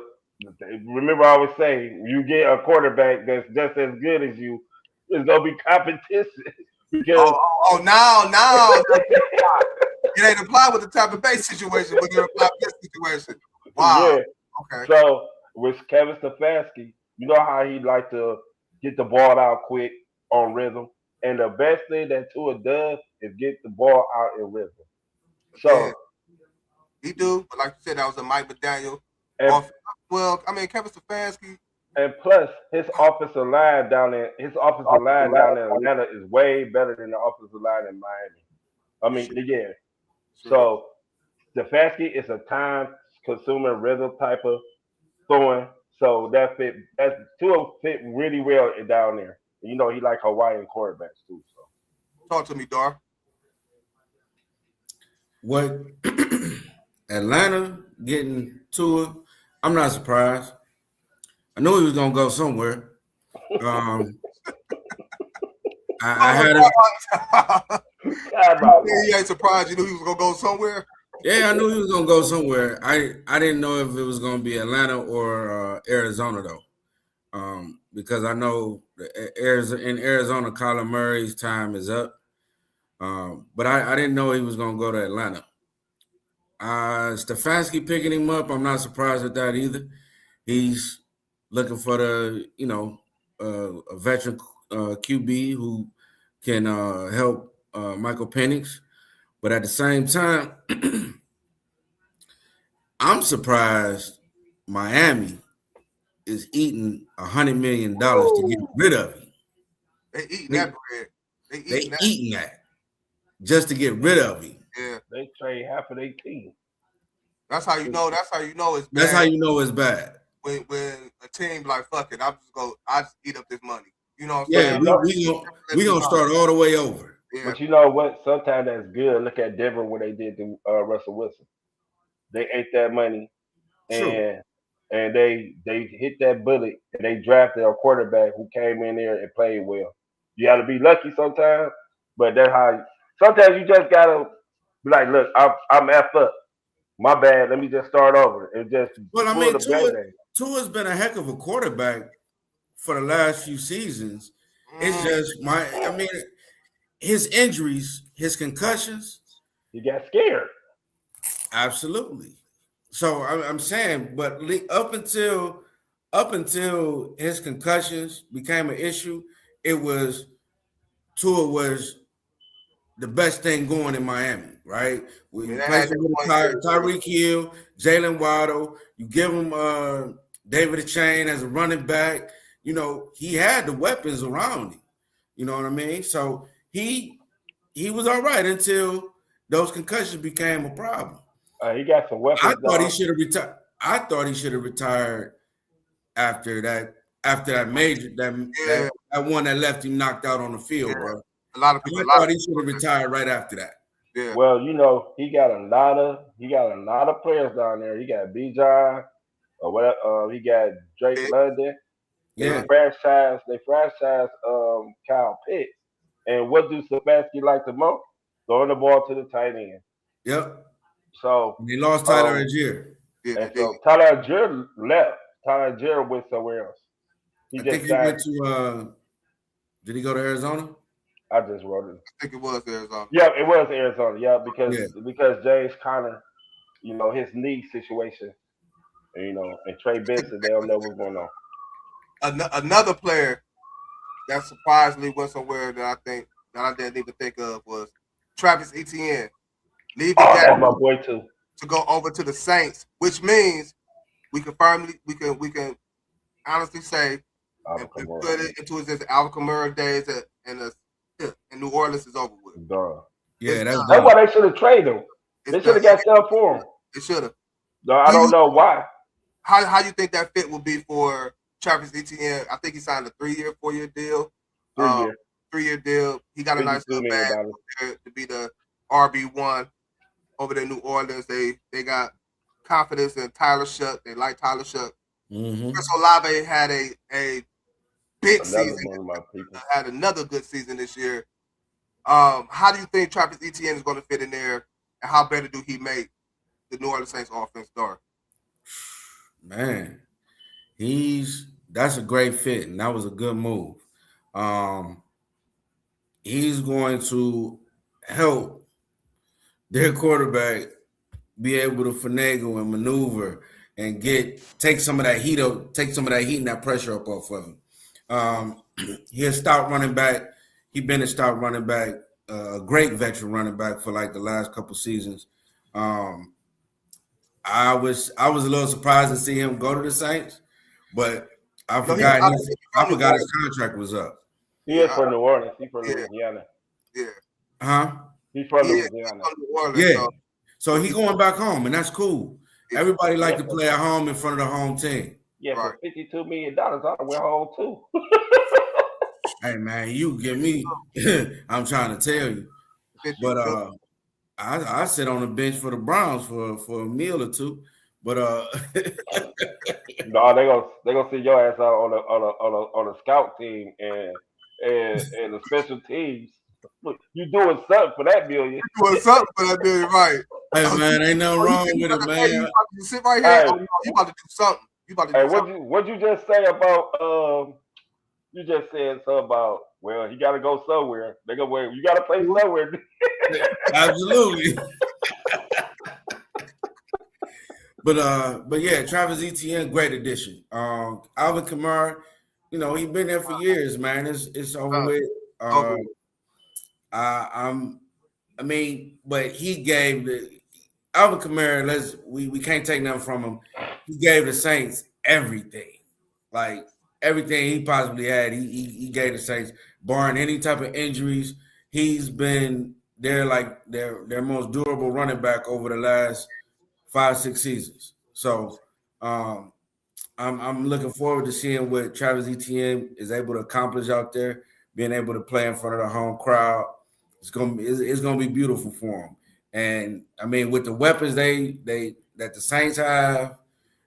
D: remember I always say you get a quarterback that's just as good as you, it's gonna be competition because
B: Now it ain't apply with the Tampa Bay situation, but it apply with this situation. Wow.
D: yeah.
B: Okay.
D: So with Kevin Stefanski, you know how he like to get the ball out quick on rhythm, and the best thing that Tua does is get the ball out in rhythm.
B: Again,
D: So
B: he do, but like you said, that was a Mike McDaniel.
D: and
B: Well, I mean, Kevin Stefanski.
D: And plus, his offensive line down there, Atlanta is way better than the offensive line in Miami. I mean, yeah. So Stefanski is a time-consuming rhythm type of throwing. So that two fit really well down there. You know, he like Hawaiian quarterbacks too. So
B: Talk to me, Dar.
C: What Atlanta getting Tua, I'm not surprised. I knew he was gonna go somewhere. I had it.
B: He ain't surprised. You knew he was gonna go somewhere.
C: Yeah, I knew he was gonna go somewhere. I didn't know if it was gonna be Atlanta or Arizona though, because I know in Arizona, Kyler Murray's time is up. But I didn't know he was gonna go to Atlanta. Stefanski picking him up, I'm not surprised at that either. He's looking for a veteran QB who can help Michael Penix. But at the same time, I'm surprised Miami is eating $100 million to get rid of him.
B: They eating that bread.
C: They eating that just to get rid of him.
B: Yeah.
D: they trade half of their team.
B: That's how you know it's bad.
C: That's how you know it's bad.
B: When a team like fuck it, I just eat up this money. You know what I'm
C: Yeah,
B: saying?
C: we gonna start all the way over.
B: Yeah.
D: But you know what? Sometimes that's good. Look at Denver what they did to Russell Wilson. They ate that money
C: True.
D: and they hit that bullet and they drafted a quarterback who came in there and played well. You got to be lucky sometimes, but that's how. Sometimes you just gotta be like, look, I'm effed up. My bad. Let me just start over and just
C: Well, I
D: pull
C: mean,
D: the band-aid.
C: Tua's been a heck of a quarterback for the last few seasons. It's just his injuries, his concussions.
D: You got scared.
C: Absolutely. So I'm saying, but up until his concussions became an issue, Tua was the best thing going in Miami, right? When you place him with Tyreek Hill, Jalen Waddle, you give him David Chain as a running back. You know, he had the weapons around him. You know what I mean? So he was all right until those concussions became a problem.
D: He got some weapons.
C: I thought he should have retired. I thought he should have retired after that major that one that left him knocked out on the field, bro.
B: A lot of people.
C: I thought he should have retired right after that.
B: Yeah.
D: Well, you know, he got a lot of players down there. He got Bijan or whatever. He got Drake
B: Yeah.
D: London.
C: Yeah.
D: They franchise Kyle Pitts. And what do Stefanski like the most? Throwing the ball to the tight end.
C: Yep.
D: So
C: And they lost Tyler Algier.
B: Yeah.
D: and so Tyler Algier left. Tyler Algier went somewhere else.
C: I think he went to did he go to Arizona?
D: I just wrote it.
B: I think it was Arizona.
D: Yeah, it was Arizona. Yeah, because James Conner, you know, his knee situation, you know, and Trey Benson, they don't know what's going on.
B: Another player that surprisingly went somewhere that I didn't even think of was Travis Etienne. Leaving
D: That's my boy too.
B: To go over to the Saints, which means we can honestly say and put it into his Alvin Kamara days in New Orleans is over with.
C: Yeah, that's
D: why they should have traded him. They should have got stuff for him.
B: They should have.
D: No, I don't know why.
B: How you think that fit will be for Travis Etienne? I think he signed a 3-year, 4-year deal. 3-year deal. He got a nice little bag to be the RB1 over there in New Orleans. They got confidence in Tyler Shuck. They like Tyler Shuck. Chris Olave had a big season. Had another good season this year. How do you think Travis Etienne is going to fit in there, and how better do he make the New Orleans Saints offense start?
C: Man, that's a great fit, and that was a good move. He's going to help their quarterback be able to finagle and maneuver and take some of that heat and that pressure up off of him. He's a stout running back. He's been a stout running back, a great veteran running back for like the last couple seasons. I was a little surprised to see him go to the Saints, but I forgot his contract was up.
D: He is from New Orleans. He's from Louisiana.
B: Yeah.
C: Huh?
D: He's from Louisiana.
C: Yeah. So he's going back home, and that's cool. Everybody like to play at home in front of the home team.
D: Yeah, for $52 million, I went home too.
C: Hey man, you get me. I'm trying to tell you. But I sit on the bench for the Browns for a meal or two. But
D: no, they gonna send your ass out on a scout team and the special teams. You doing something for that million?
B: You doing something for that million, right?
C: Hey man, ain't nothing wrong with it, man.
B: You about to sit right here. Hey, you about to do something. You about to do something.
D: What'd you just say about You just said something about, well, he got to go somewhere. They go, well, you got to play somewhere.
C: Absolutely. But yeah, Travis Etienne, great addition. Alvin Kamara, you know, he's been there for years, man. It's over with. But he gave Alvin Kamara. We can't take nothing from him. He gave the Saints everything, like everything he possibly had. He gave the Saints, barring any type of injuries. He's been their most durable running back over the last 5-6 seasons. So I'm looking forward to seeing what Travis Etienne is able to accomplish out there, being able to play in front of the home crowd. It's gonna be beautiful for him. And I mean, with the weapons that the Saints have,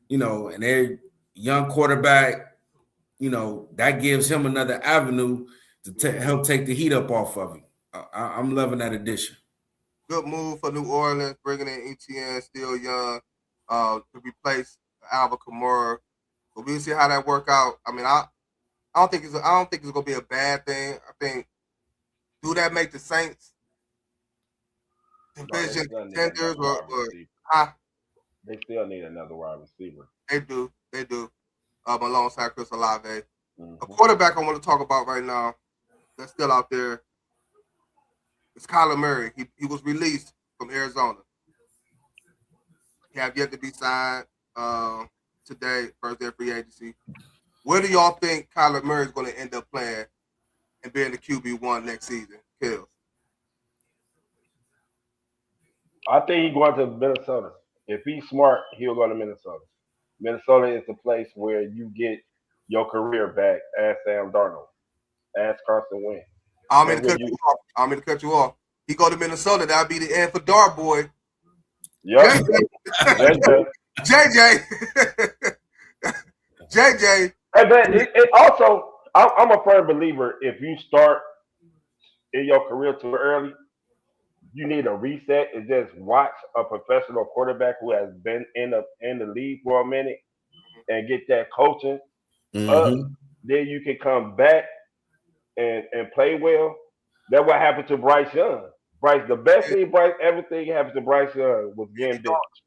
C: you know, and their young quarterback, you know, that gives him another avenue to help take the heat up off of him. I'm loving that addition.
B: Good move for New Orleans, bringing in Etienne, still young, to replace Alvin Kamara. But we'll see how that work out. I mean, I don't think it's gonna be a bad thing. I think, do that make the Saints division contenders or
D: they still need another wide receiver.
B: They do. Alongside Chris Olave. Mm-hmm. A quarterback I want to talk about right now that's still out there is Kyler Murray. He was released from Arizona. He have yet to be signed today, first day of free agency. Where do y'all think Kyler Murray is going to end up playing and being the QB1 next season? Kills.
D: I think he's going to Minnesota. If he's smart, he'll go to Minnesota. Minnesota is the place where you get your career back as Sam Darnold, as Carson Wentz.
B: I'm going to cut you off. I'm going to cut you off. He go to Minnesota. That'll be the end for Dart Boy.
D: Yep.
B: JJ. JJ.
D: And then it also, I'm a firm believer. If you start in your career too early, you need a reset and just watch a professional quarterback who has been in the league for a minute and get that coaching up. Then you can come back and play well. That's what happened to Bryce Young. The best thing everything happened to Bryce Young was getting benched.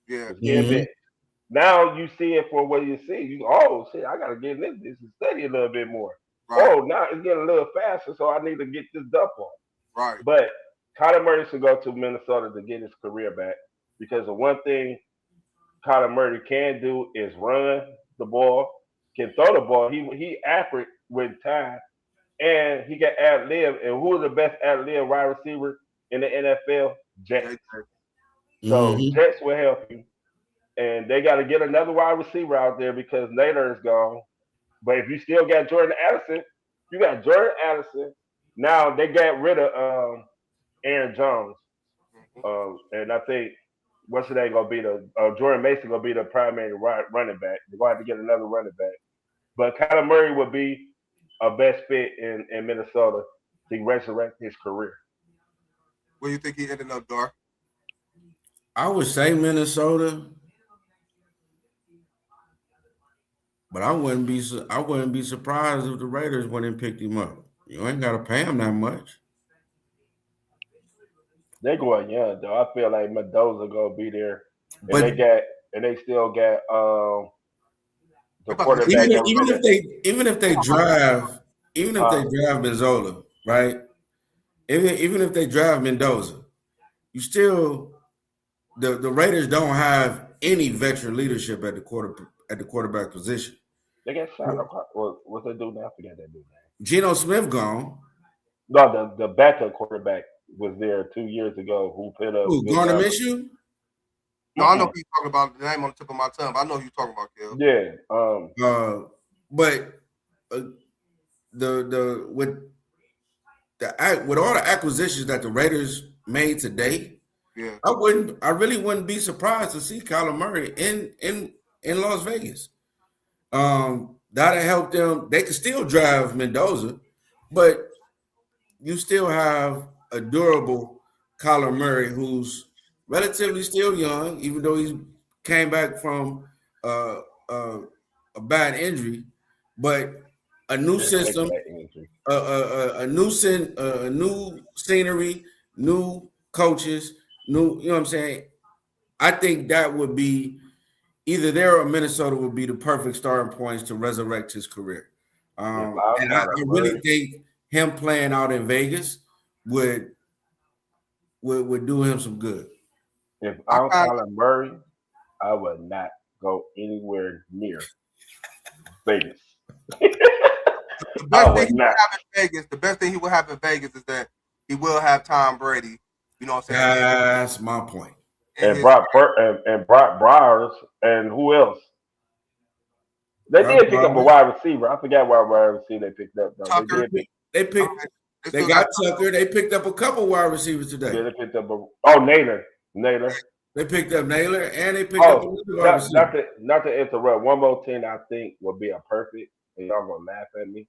B: Yeah.
D: Was getting benched. Now you see it for what you see. You oh shit, I gotta get in this and study a little bit more. Right. Oh, now it's getting a little faster, so I need to get this dump on.
B: Right.
D: But Kyler Murray should go to Minnesota to get his career back because the one thing Kyler Murray can do is run the ball, can throw the ball. He accurate with time, and he can ad lib. And who is the best ad lib wide receiver in the NFL? Jets. So Jets will help you. And they got to get another wide receiver out there because Naylor is gone. But if you still got Jordan Addison, you got Jordan Addison. Now they got rid of Aaron Jones. And I think what's today going to be Jordan Mason going to be the primary running back. They're going to have to get another running back. But Kyler Murray would be a best fit in Minnesota to resurrect his career.
B: Where do you think he ended up, Dar?
C: I would say Minnesota. But I wouldn't be surprised if the Raiders went and picked him up. You ain't got to pay him that much.
D: They're going young though. I feel like Mendoza gonna be there, and they still got the quarterback.
C: Even if they drive Mendoza, right? Even if they drive Mendoza, you still the Raiders don't have any veteran leadership at the quarterback position.
D: They got signed up. What's they do now? I forget that dude name.
C: Geno Smith gone.
D: No, the backup quarterback was there 2 years ago. Who put up?
C: Who, Gardner Minshew?
B: No, I know who you're talking about. The name on the tip of my tongue. I know who you're talking about, Kel.
D: Yeah.
C: But with all the acquisitions that the Raiders made today,
B: yeah,
C: I really wouldn't be surprised to see Kyler Murray in Las Vegas. That'll help them. They can still drive Mendoza, but you still have a durable Kyler Murray who's relatively still young, even though he came back from a bad injury, but a new system, a new scenery, new coaches, you know what I'm saying? I think that would be either there or Minnesota would be the perfect starting points to resurrect his career. And I really think him playing out in Vegas would do him some good.
D: If I'm Kyler Murray, I would not go anywhere near Vegas.
B: The best thing he will have in Vegas is that he will have Tom Brady. You know what I'm saying?
C: That's my point.
D: And Brock Bowers and who else? They did pick up a wide receiver. I forgot what wide receiver they picked up.
C: Tucker. They got Tucker. They picked up a couple wide receivers today.
D: Yeah, they picked up Naylor.
C: They picked up Naylor and they picked up a wide receiver.
D: Not to interrupt. One more team I think would be a perfect, and y'all gonna laugh at me.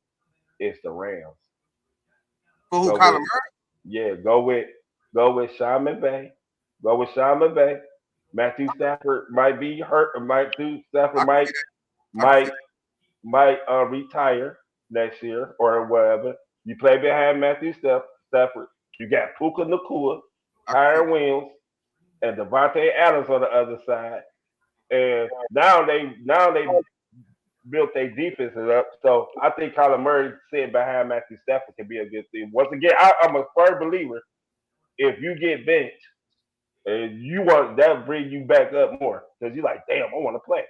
D: It's the Rams.
B: For who, Kyler Murray?
D: Yeah, go with Sean McVay. Go with Sean McVay. Matthew Stafford might be hurt. Matthew Stafford might retire next year or whatever. You play behind Matthew Stafford. You got Puka Nacua, Kyron Williams, and Devontae Adams on the other side. And now they built their defenses up. So I think Kyler Murray sitting behind Matthew Stafford can be a good thing. Once again, I'm a firm believer. If you get benched, and you want that bring you back up more because you're like, damn, I want to play.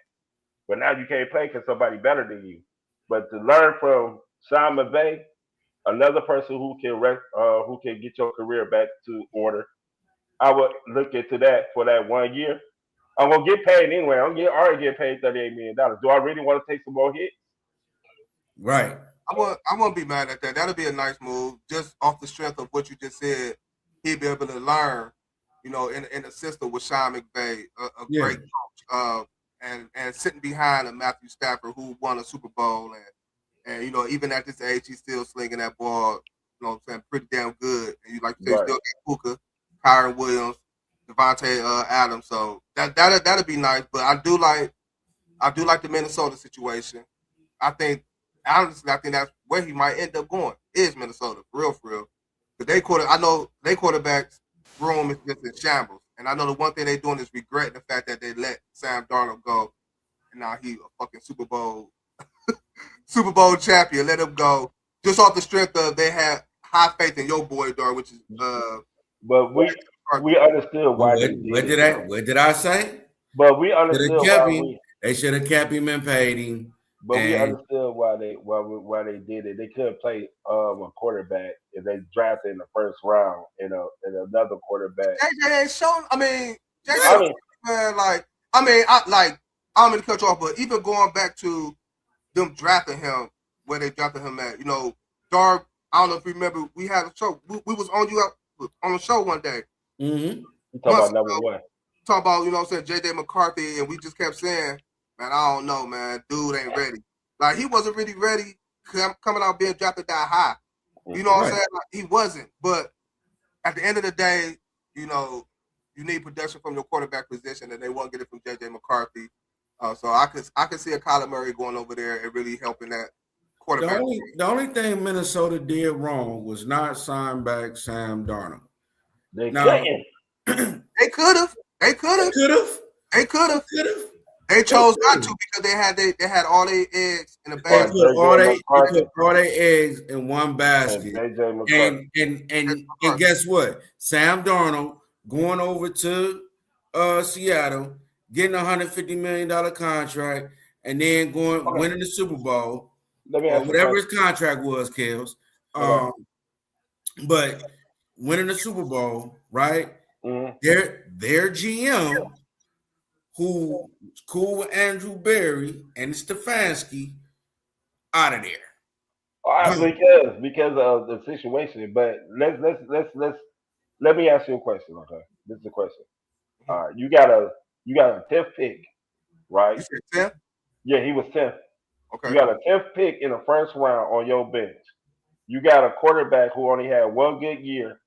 D: But now you can't play because somebody better than you. But to learn from Sean McVay, another person who can get your career back to order, I would look into that for that 1 year. I'm gonna get paid anyway. I'm already getting paid $38 million. Do I really want to take some more hits?
C: Right.
B: I won't be mad at that. That'll be a nice move, just off the strength of what you just said. He'd be able to learn, in a system with Sean McVay, a great coach, and sitting behind a Matthew Stafford who won a Super Bowl, and even at this age, he's still slinging that ball. You know what I'm saying? Pretty damn good. And like you said, still got Puka, Kyron Williams, Devontae Adams. So that'll be nice. But I do like the Minnesota situation. Honestly, I think that's where he might end up going, is Minnesota, for real. But I know they quarterbacks room is just in shambles. And I know the one thing they're doing is regretting the fact that they let Sam Darnold go. And now he a fucking Super Bowl champion. Let him go. Just off the strength of they had high faith in your boy, Dar, which is
D: but we understood why
C: what did I say?
D: But we understood why
C: they should have kept him and paid him.
D: But we understood why they did it. They couldn't play a quarterback if they drafted in the first round and another quarterback.
B: JJ ain't shown. I don't mean to cut you off, but even going back to them drafting him, where they drafted him at, Dar. I don't know if you remember, we had a show. We was on the show one day.
C: Mm-hmm.
D: You talking about number one.
B: Talk about, JJ McCarthy, and we just kept saying, man, I don't know, man. Dude ain't ready. Like, he wasn't really ready coming out being drafted that high. You know what I'm saying? Like, he wasn't. But at the end of the day, you need production from your quarterback position, and they won't get it from JJ McCarthy. So I could see a Kyler Murray going over there and really helping that quarterback.
C: The only thing Minnesota did wrong was not sign back Sam Darnold.
D: They couldn't.
B: They could have. They chose not to because they had all their eggs in a basket.
C: All their eggs in one basket. And guess what? Sam Darnold going over to Seattle, getting a $150 million contract, and then winning the Super Bowl, or whatever his contract was, Kels. But winning the Super Bowl, right? Mm-hmm. Their GM, who's cool with Andrew Berry and Stefanski, out of there.
D: Because of the situation. But let me ask you a question. Okay, this is a question. All right, you got a 10th pick, right?
B: You said 10th?
D: Yeah, he was 10th.
B: Okay.
D: You got a 10th pick in the first round on your bench. You got a quarterback who only had one good year.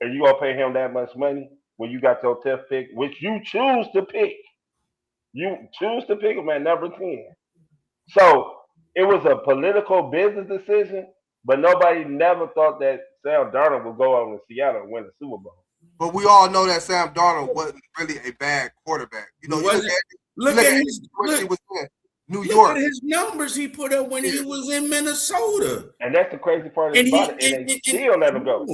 D: Are you gonna pay him that much money when you got your 10th pick, which you choose to pick? You choose to pick him at number 10. So it was a political business decision, but nobody never thought that Sam Darnold would go over to Seattle and win the Super Bowl.
B: But we all know that Sam Darnold wasn't really a bad quarterback. Look at New York.
C: Look at his numbers he put up when he was in Minnesota.
D: And that's the crazy part about it. And they still let him go.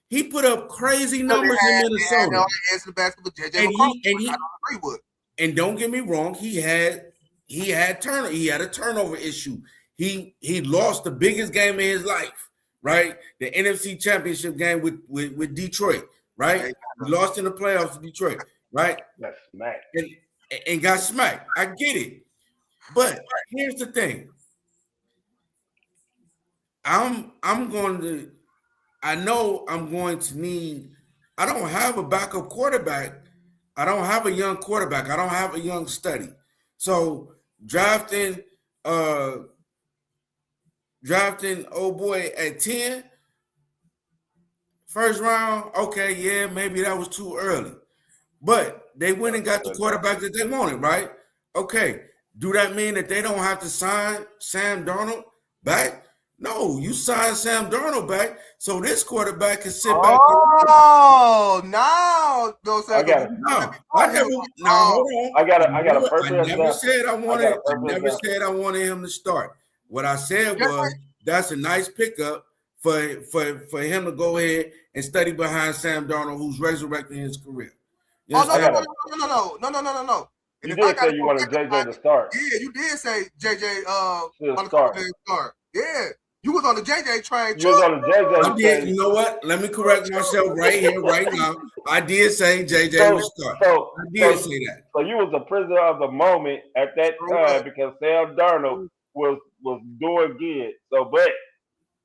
C: He put up crazy numbers in Minnesota. And don't get me wrong, he had a turnover issue. He lost the biggest game of his life, right? The NFC Championship game with Detroit, right? He lost in the playoffs with Detroit, right?
D: Got smacked.
C: And got smacked. I get it. But here's the thing. I know I'm going to need. I don't have a backup quarterback. I don't have a young quarterback. I don't have a young study. So drafting old boy at 10, first round, okay, yeah, maybe that was too early. But they went and got the quarterback that they wanted, right? Okay. Do that mean that they don't have to sign Sam Darnold back? No, you sign Sam Darnold back so this quarterback can sit back.
B: Oh, no.
D: I
C: never said I wanted him to start. What I said was that's a nice pickup for him to go ahead and study behind Sam Darnold, who's resurrecting his career.
B: No.
D: You did say you wanted JJ to start.
B: Yeah, you did say JJ
D: to start.
B: Yeah. You was on the JJ train.
D: You was on the JJ
C: train. You know what? Let me correct myself right here, right now. I did say JJ would start. I did say that.
D: So you was a prisoner of the moment at that time because Sam Darnold was doing good. So, but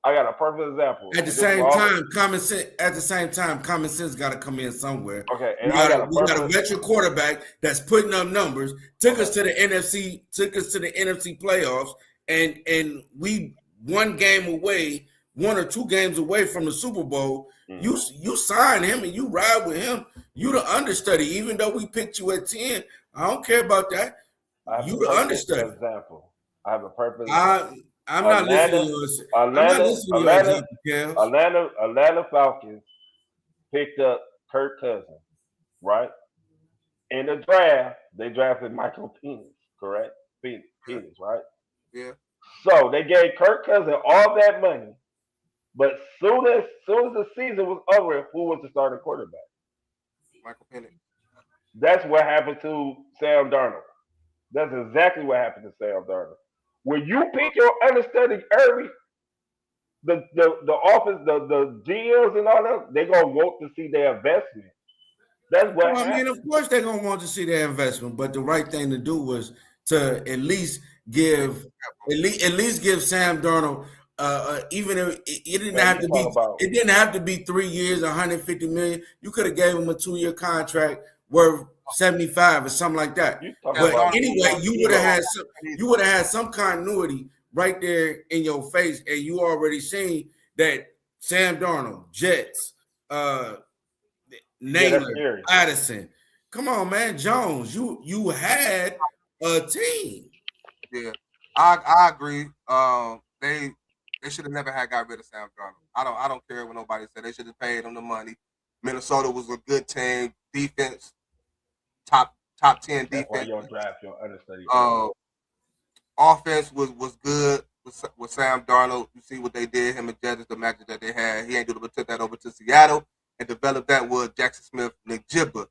D: I got a perfect example.
C: At the same time, common sense. At the same time, common sense got to come in somewhere.
D: Okay,
C: we got a veteran quarterback that's putting up numbers. Took us to the NFC. Took us to the NFC playoffs, and we one or two games away from the Super Bowl. Mm-hmm. You sign him and you ride with him. You the understudy. Even though we picked you at 10, I don't care about that. You the understudy.
D: Example. I have a perfect
C: example. I'm not listening to your example, Kels.
D: Atlanta Falcons picked up Kirk Cousins, right? In the draft, they drafted Michael Penix, correct? Penix, right?
B: Yeah.
D: So they gave Kirk Cousins all that money, but soon as the season was over, who was the starting quarterback?
B: Michael Penix.
D: That's what happened to Sam Darnold. That's exactly what happened to Sam Darnold. When you pick your understudy early, the office, the GMs and all that, they're gonna want to see their investment. That's what happened.
C: I mean, of course they're gonna want to see their investment, but the right thing to do was to at least give Sam Darnold even if it didn't have to be 3 years, $150 million. You could have gave him a 2-year contract worth 75 or something like that. But anyway, you would have had some continuity right there in your face, and you already seen that Sam Darnold, Jets, Naylor, Addison. Come on, man, Jones. You had a team.
B: Yeah, I agree. They should have never got rid of Sam Darnold. I don't care what nobody said. They should have paid him the money. Minnesota was a good team, defense. Top 10 defense.
D: That's why you don't draft your understudy.
B: Offense was good with Sam Darnold. You see what they did, him and Judges, the matches that they had. He ain't doing but took that over to Seattle and developed that with Jackson Smith, Nick Jibba.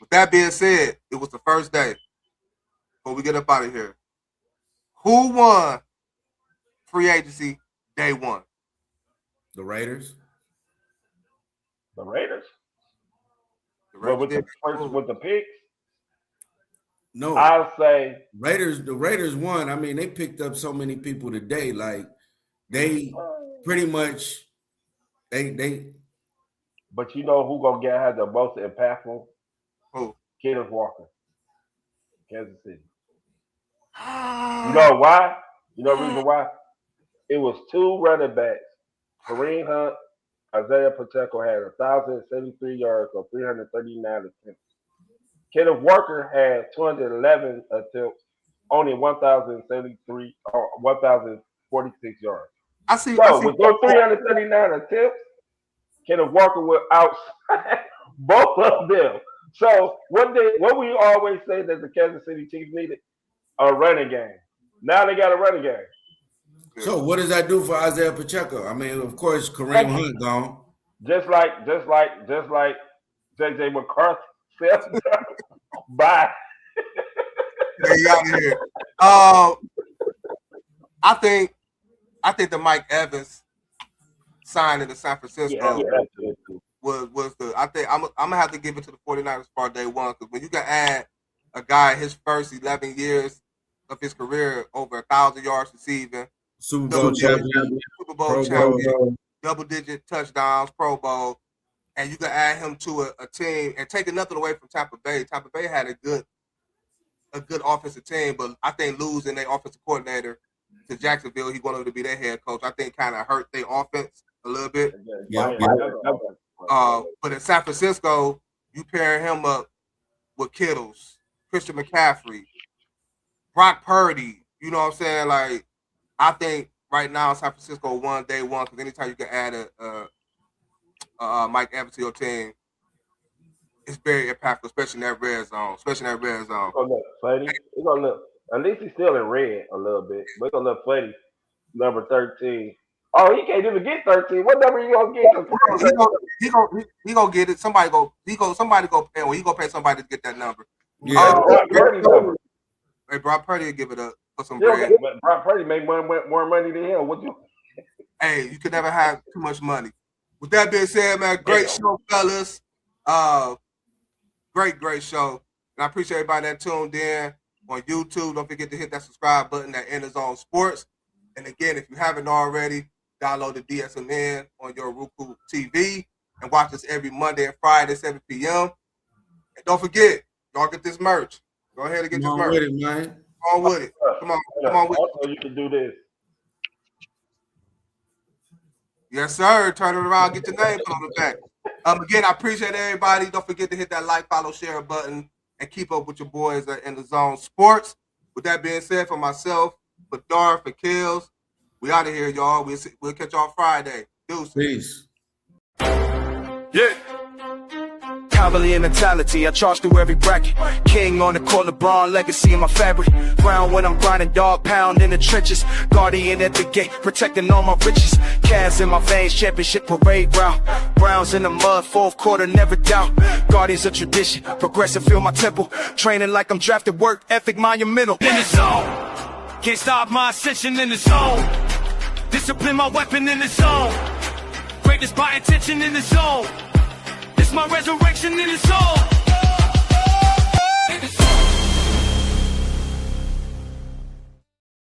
B: With that being said, it was the first day. Before we get up out of here, who won free agency day one?
C: The Raiders.
D: The Raiders. With the picks?
C: No.
D: I'll say
C: the Raiders won. I mean, they picked up so many people today. Like they pretty much they
D: But you know who gonna have the most impactful?
B: Who?
D: Kenneth Walker. Kansas City. You know why? You know the reason why? It was 2 running backs. Kareem Hunt, Isaiah Pacheco had 1,073 yards or 339 attempts. Kenneth Walker had 211 attempts, only 1,073 or 1,046 yards. With those 339 attempts, Kenneth Walker will outside both of them. So what we always say that the Kansas City Chiefs needed? A running game. Now they got a running game.
C: So what does that do for Isaiah Pacheco? I mean, of course, Kareem Hunt gone.
D: Just like JJ McCarthy said. Bye.
B: Get out of here. I think the Mike Evans signing to San Francisco was the. I think I'm gonna have to give it to the 49ers for day one, because when you can add a guy his first 11 years of his career over 1,000 yards receiving,
C: Super Bowl champion,
B: double-digit touchdowns, Pro Bowl, and you can add him to a team and take nothing away from Tampa Bay. Tampa Bay had a good offensive team, but I think losing their offensive coordinator to Jacksonville, he wanted to be their head coach, I think kind of hurt their offense a little bit. But in San Francisco, you pair him up with Kittles, Christian McCaffrey, Brock Purdy. You know what I'm saying? Like, I think right now San Francisco won day one, because anytime you can add a Mike Evans to your team, it's very impactful, especially in that red zone.
D: It's gonna look. At least he's still in red a little bit, but it's gonna look funny. Number 13. Oh, he can't even get 13. What number you gonna get?
B: He gonna get it. Somebody go pay. Well, he gonna pay somebody to get that number.
C: Yeah.
B: Hey, Brock Purdy will give it up for some bread.
D: But Brock Purdy made more money than him.
B: Hey, you can never have too much money. With that being said, man, great show, fellas. Great show. And I appreciate everybody that tuned in. on YouTube. Don't forget to hit that subscribe button at EnDaZone Sports. And again, if you haven't already, download the DSMN on your Roku TV and watch us every Monday and Friday at 7 p.m. And don't forget, y'all get this merch. Go ahead and get this merch.
C: With it, man.
B: Come on with it. Come on with it.
D: Also, you can do this.
B: Yes, sir. Turn it around. Get your name put on the back. Again, I appreciate everybody. Don't forget to hit that like, follow, share button, and keep up with your boys at EnDaZone Sports. With that being said, for myself, for Dar, for Kills, we out of here, y'all. We'll catch y'all Friday. Deuces.
C: Peace.
A: Yeah. Cavalier mentality, I charge through every bracket. King on the court, LeBron legacy in my fabric. Ground when I'm grinding, dog pound in the trenches. Guardian at the gate, protecting all my riches. Cavs in my veins, championship parade ground. Browns in the mud, fourth quarter, never doubt. Guardians of tradition, progressive, feel my temple. Training like I'm drafted, work ethic monumental. In the zone, can't stop my ascension in the zone. Discipline my weapon in the zone. Greatness by intention in the zone. It's my resurrection in the soul.